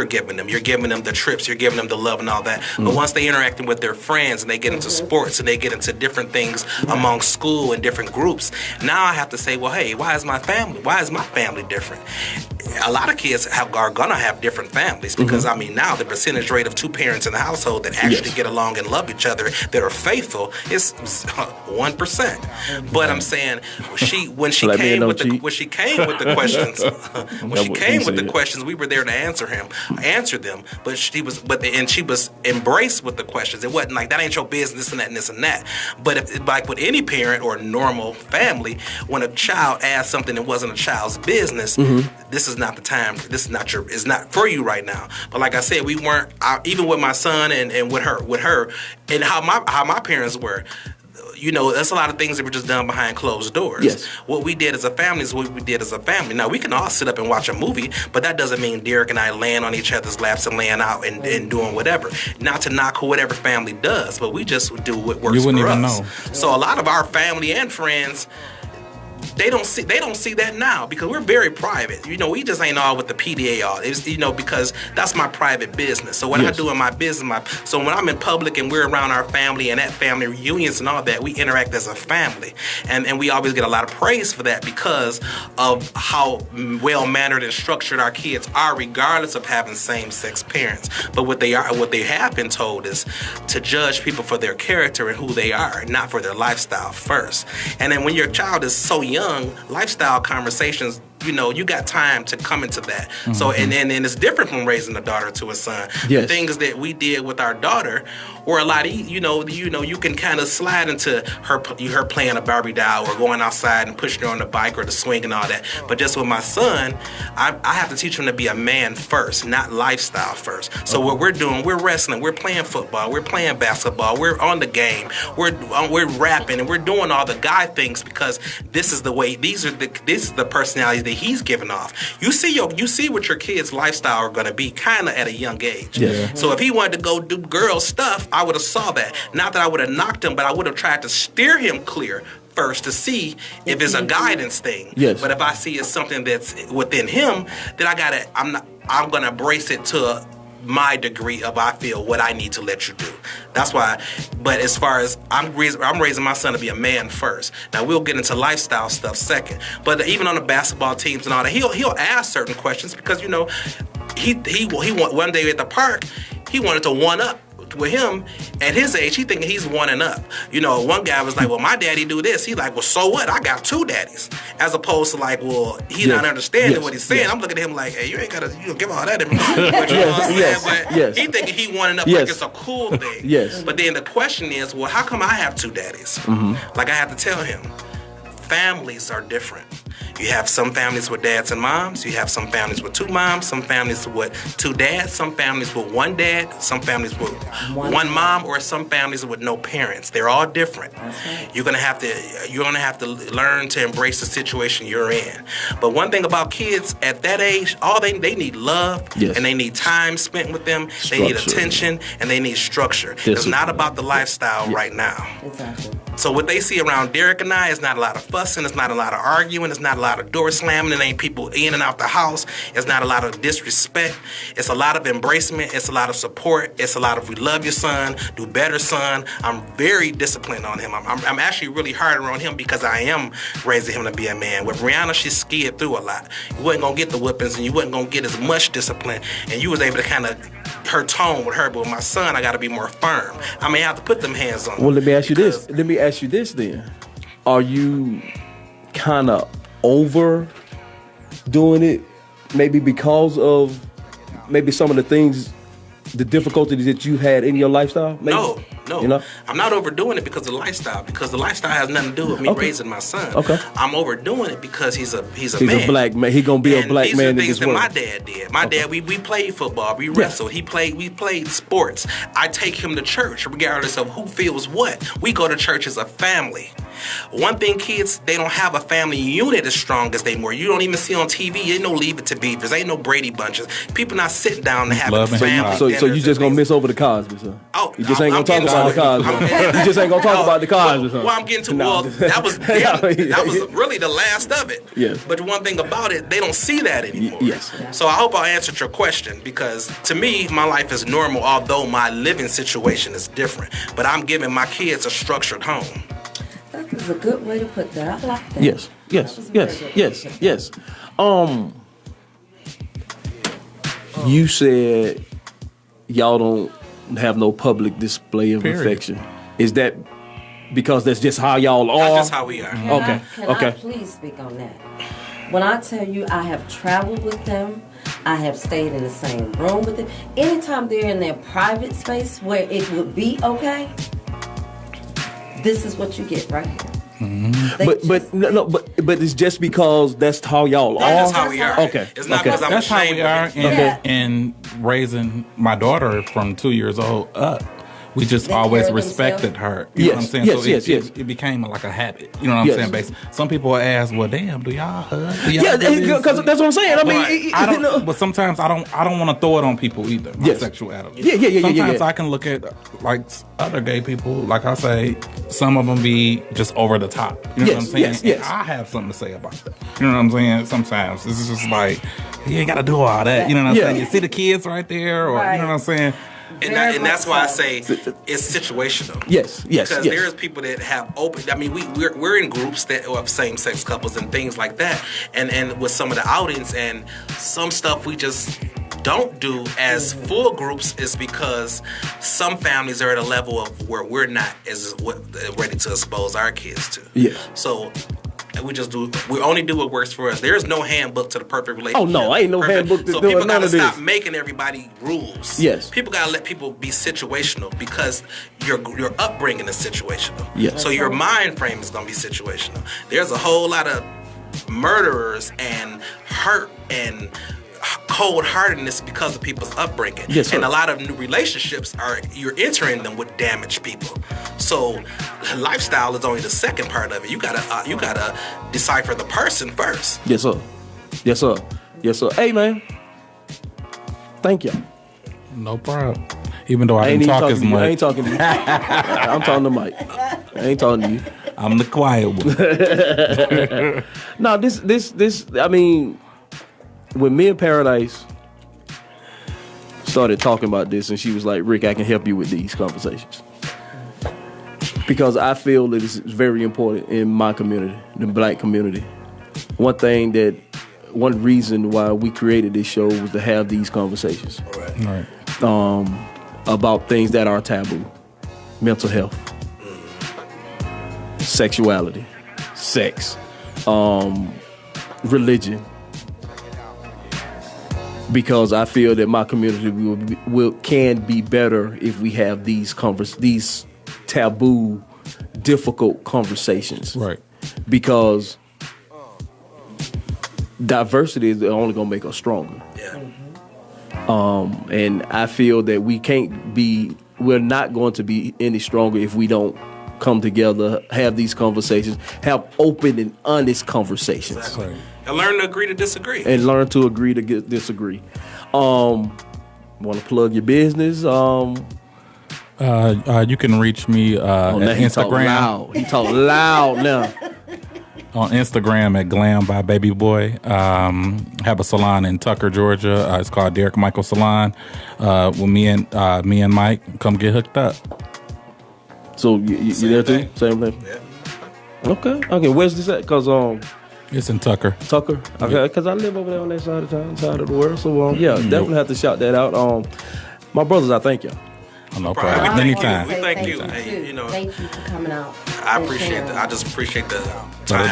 giving them. You're giving them the trips, you're giving them the love and all that. But once they interacting with their friends and they get into sports and they get into different things among school and different groups, now I have to say, well, hey, why is my family different? A lot of kids are gonna have different families because now the percentage rate of 2 parents in the household that actually get along and love each other, that are faithful, is 1%. But I'm saying when she came with the questions, we were there to answer them. But she was embraced with the questions. It wasn't like that ain't your business and that and this and that. But if, like with any parent or normal family, when a child asks something that wasn't a child's business, this is not the time. This is not it's not for you right now. But like I said, we weren't even with my son and with her, and how my parents were. That's a lot of things that were just done behind closed doors. Yes. What we did as a family is what we did as a family. Now, we can all sit up and watch a movie, but that doesn't mean Derek and I laying on each other's laps and laying out and doing whatever. Not to knock whatever family does, but we just do what works for us. You wouldn't even know. So a lot of our family and friends, they don't see that now because we're very private. We just ain't all with the PDA all. It's, because that's my private business. So what I do in my business, so when I'm in public and we're around our family and at family reunions and all that, we interact as a family. And we always get a lot of praise for that because of how well-mannered and structured our kids are, regardless of having same-sex parents. But what they have been told is to judge people for their character and who they are, not for their lifestyle first. And then when your child is so young, young, lifestyle conversations, you know, you got time to come into that. So, and it's different from raising a daughter to a son. Yes. The things that we did with our daughter were a lot you can kind of slide into her playing a Barbie doll or going outside and pushing her on the bike or the swing and all that. But just with my son, I have to teach him to be a man first, not lifestyle first. So what we're doing, we're wrestling, we're playing football, we're playing basketball, we're on the game, we're rapping, and we're doing all the guy things because this is the way. This is the personalities that he's giving off. You see what your kids' lifestyle are going to be kind of at a young age. Yeah. So if he wanted to go do girl stuff, I would have saw that. Not that I would have knocked him, but I would have tried to steer him clear first to see if it's a guidance thing. Yes. But if I see it's something that's within him, then I'm gonna embrace it to my degree of I feel what I need to let you do. That's why. But as far as I'm raising my son to be a man first. Now we'll get into lifestyle stuff second. But even on the basketball teams and all that, he'll ask certain questions because he one day at the park he wanted to one up. With him, at his age, he thinking he's one and up. You know, one guy was like, well, my daddy do this. He like, well, so what? I got two daddies. As opposed to like, well, he not understanding what he's saying. I'm looking at him like, hey, you ain't got to give all that information. But you know what I'm saying? But he thinking he one and up like it's a cool thing. Yes. But then the question is, well, how come I have two daddies? Like I have to tell him, families are different. You have some families with dads and moms. You have some families with two moms, some families with two dads, some families with one dad, some families with one mom, or some families with no parents. They're all different. Right. You're gonna have to learn to embrace the situation you're in. But one thing about kids at that age, they need love and they need time spent with them. They need attention and they need structure. It's not about the lifestyle right now. Exactly. So what they see around Derek and I is not a lot of fussing, it's not a lot of arguing, it's not a lot of door slamming, it ain't people in and out the house, it's not a lot of disrespect, it's a lot of embracement, it's a lot of support, it's a lot of we love your son, do better son. I'm very disciplined on him. I'm actually really harder on him because I am raising him to be a man. With Rihanna, she skid through a lot. You wasn't gonna get the whippings and you wasn't gonna get as much discipline, and you was able to kind of her tone with her, but with my son, I gotta be more firm. I may have to put them hands on him. Well, let me ask you this then. Are you kind of over doing it maybe because of maybe some of the things, the difficulties that you had in your lifestyle? Maybe? No. You know? I'm not overdoing it because of the lifestyle. Because the lifestyle has nothing to do with me raising my son. Okay. I'm overdoing it because he's a man. He's a black man. He gonna be a black man in this world. These are things that my dad did. My dad, we played football. We wrestled. We played sports. I take him to church regardless of who feels what. We go to church as a family. One thing, kids, they don't have a family unit as strong as they were. You don't even see on TV. Ain't no Leave It to Beavers. Ain't no Brady Bunches. People not sitting down and having family dinners. So you just gonna miss over the Cosby, son? Oh, you just ain't gonna talk about the Cosby. You just ain't gonna talk about the Cosby, son. Well, I'm getting to that was really the last of it. Yes. But one thing about it, they don't see that anymore. Yes. So I hope I answered your question because to me, my life is normal, although my living situation is different. But I'm giving my kids a structured home. That is a good way to put that. I like that. Yes. You said y'all don't have no public display of affection. Is that because that's just how y'all are? That's just how we are. Can I please speak on that? When I tell you I have traveled with them, I have stayed in the same room with them. Anytime they're in their private space where it would be okay, this is what you get right here. But it's just because that's how y'all are. That's how we are. Okay. It's not because I'm ashamed of it. And raising my daughter from 2 years old up, we just always respected her. You know what I'm saying? It became like a habit. You know what I'm saying? Basically, some people ask, "Well, damn, do y'all hug?" Because that's what I'm saying. I mean, I don't. But sometimes I don't want to throw it on people either. My sexuality. Sometimes I can look at like other gay people. Like I say, some of them be just over the top. You know what I'm saying? Yes. I have something to say about that. You know what I'm saying? Sometimes this is just like you ain't got to do all that. You know what I'm saying? You see the kids right there, or you know what I'm saying? And that's why I say it's situational. Yes. Because there's people that have open. I mean, we're in groups that of same-sex couples and things like that, and with some of the outings and some stuff we just don't do as full groups is because some families are at a level of where we're not as ready to expose our kids to. Yeah. So and we only do what works for us. There's no handbook to the perfect relationship. Oh no, ain't no handbook to so do people none gotta of this. stop making everybody rules. Yes. People gotta let people be situational because your upbringing is situational. Yes. So your mind frame is gonna be situational. There's a whole lot of murderers and hurt and cold-heartedness because of people's upbringing. Yes, sir. And a lot of new relationships you're entering them with damaged people. So lifestyle is only the second part of it. You gotta decipher the person first. Yes, sir. Yes, sir. Yes, sir. Hey, man. Thank you. No problem. Even though I ain't didn't talk talking as to you. much. I ain't talking to you. I'm talking to Mike. I ain't talking to you. I'm the quiet one. No, this. I mean, when me and Paradise started talking about this, and she was like, "Rick, I can help you with these conversations," because I feel that it's very important in my community, the Black community. One reason why we created this show was to have these conversations, Right. About things that are taboo: mental health, sexuality, sex, religion. Because I feel that my community can be better if we have these taboo, difficult conversations. Right. Because diversity is only gonna make us stronger. Yeah. And I feel that we're not going to be any stronger if we don't come together, have these conversations, have open and honest conversations. Exactly. And learn to agree to disagree. And learn to agree to disagree. Want to plug your business? You can reach me at Instagram. He talk loud now. On Instagram at Glam by Baby Boy. Have a salon in Tucker, Georgia. It's called Derek Michael Salon. With me and Mike, come get hooked up. So you there too? Same thing. Yeah. Okay. Where's this at? Because it's in Tucker. Okay. Because I live over there on that side of town, side of the world. So definitely have to shout that out. My brothers, I thank y'all. No problem. Anytime. We thank you. Thank you for coming out. I appreciate that. I just appreciate the time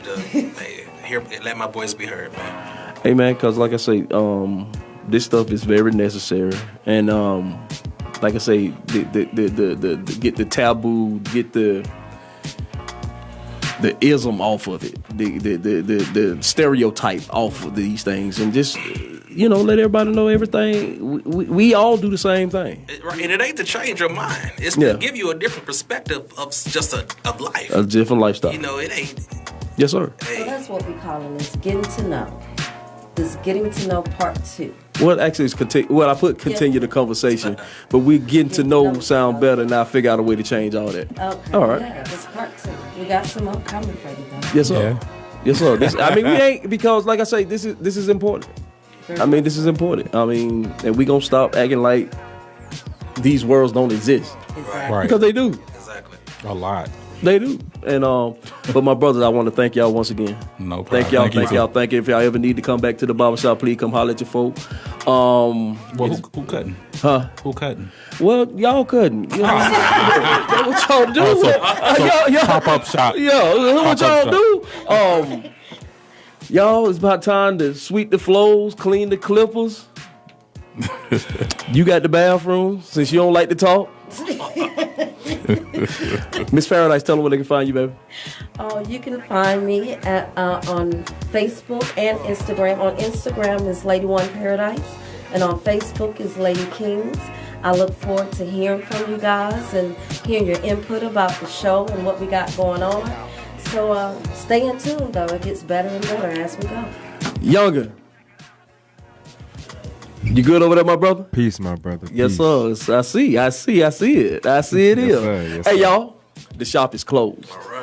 to be able to let my voice be heard, man. Hey, man, because like I say, this stuff is very necessary. And like I say, the get the taboo, get the ism off of it, the stereotype off of these things, and just let everybody know everything. We all do the same thing. And it ain't to change your mind. It's to give you a different perspective of life. A different lifestyle. It ain't. Yes, sir. So that's what we calling this getting to know. This getting to know part 2. Well, actually, it's I put continue the conversation, but we're getting to know sound better, and I figure out a way to change all that. Okay. All right. Yeah, it's part 2. We got some more coming for you, though. Yes, sir. Yeah. Yes, sir. We ain't, because, like I say, this is important. This is important. And we gonna stop acting like these worlds don't exist. Exactly. Right. Because they do. Exactly. A lot. They do. And but my brothers, I want to thank y'all once again. No problem. Thank y'all. Thank you. If y'all ever need to come back to the barbershop, please come holler at your folk. Well, who cutting? Huh? Who cutting? Well, y'all couldn't. That's what y'all do. So pop-up shop. Yeah, that's what y'all do. Y'all, it's about time to sweep the floors, clean the clippers. You got the bathroom, since you don't like to talk. Miss Paradise, tell them where they can find you, baby. You can find me on Facebook and Instagram. On Instagram is Lady One Paradise, and on Facebook is Lady Kings. I look forward to hearing from you guys and hearing your input about the show and what we got going on. So stay in tune, though. It gets better and better as we go. Younger. You good over there, my brother? Peace, my brother. Yes, Peace. sir. I see it. Yes, sir. Yes, Hey, sir. y'all. The shop is closed. All right.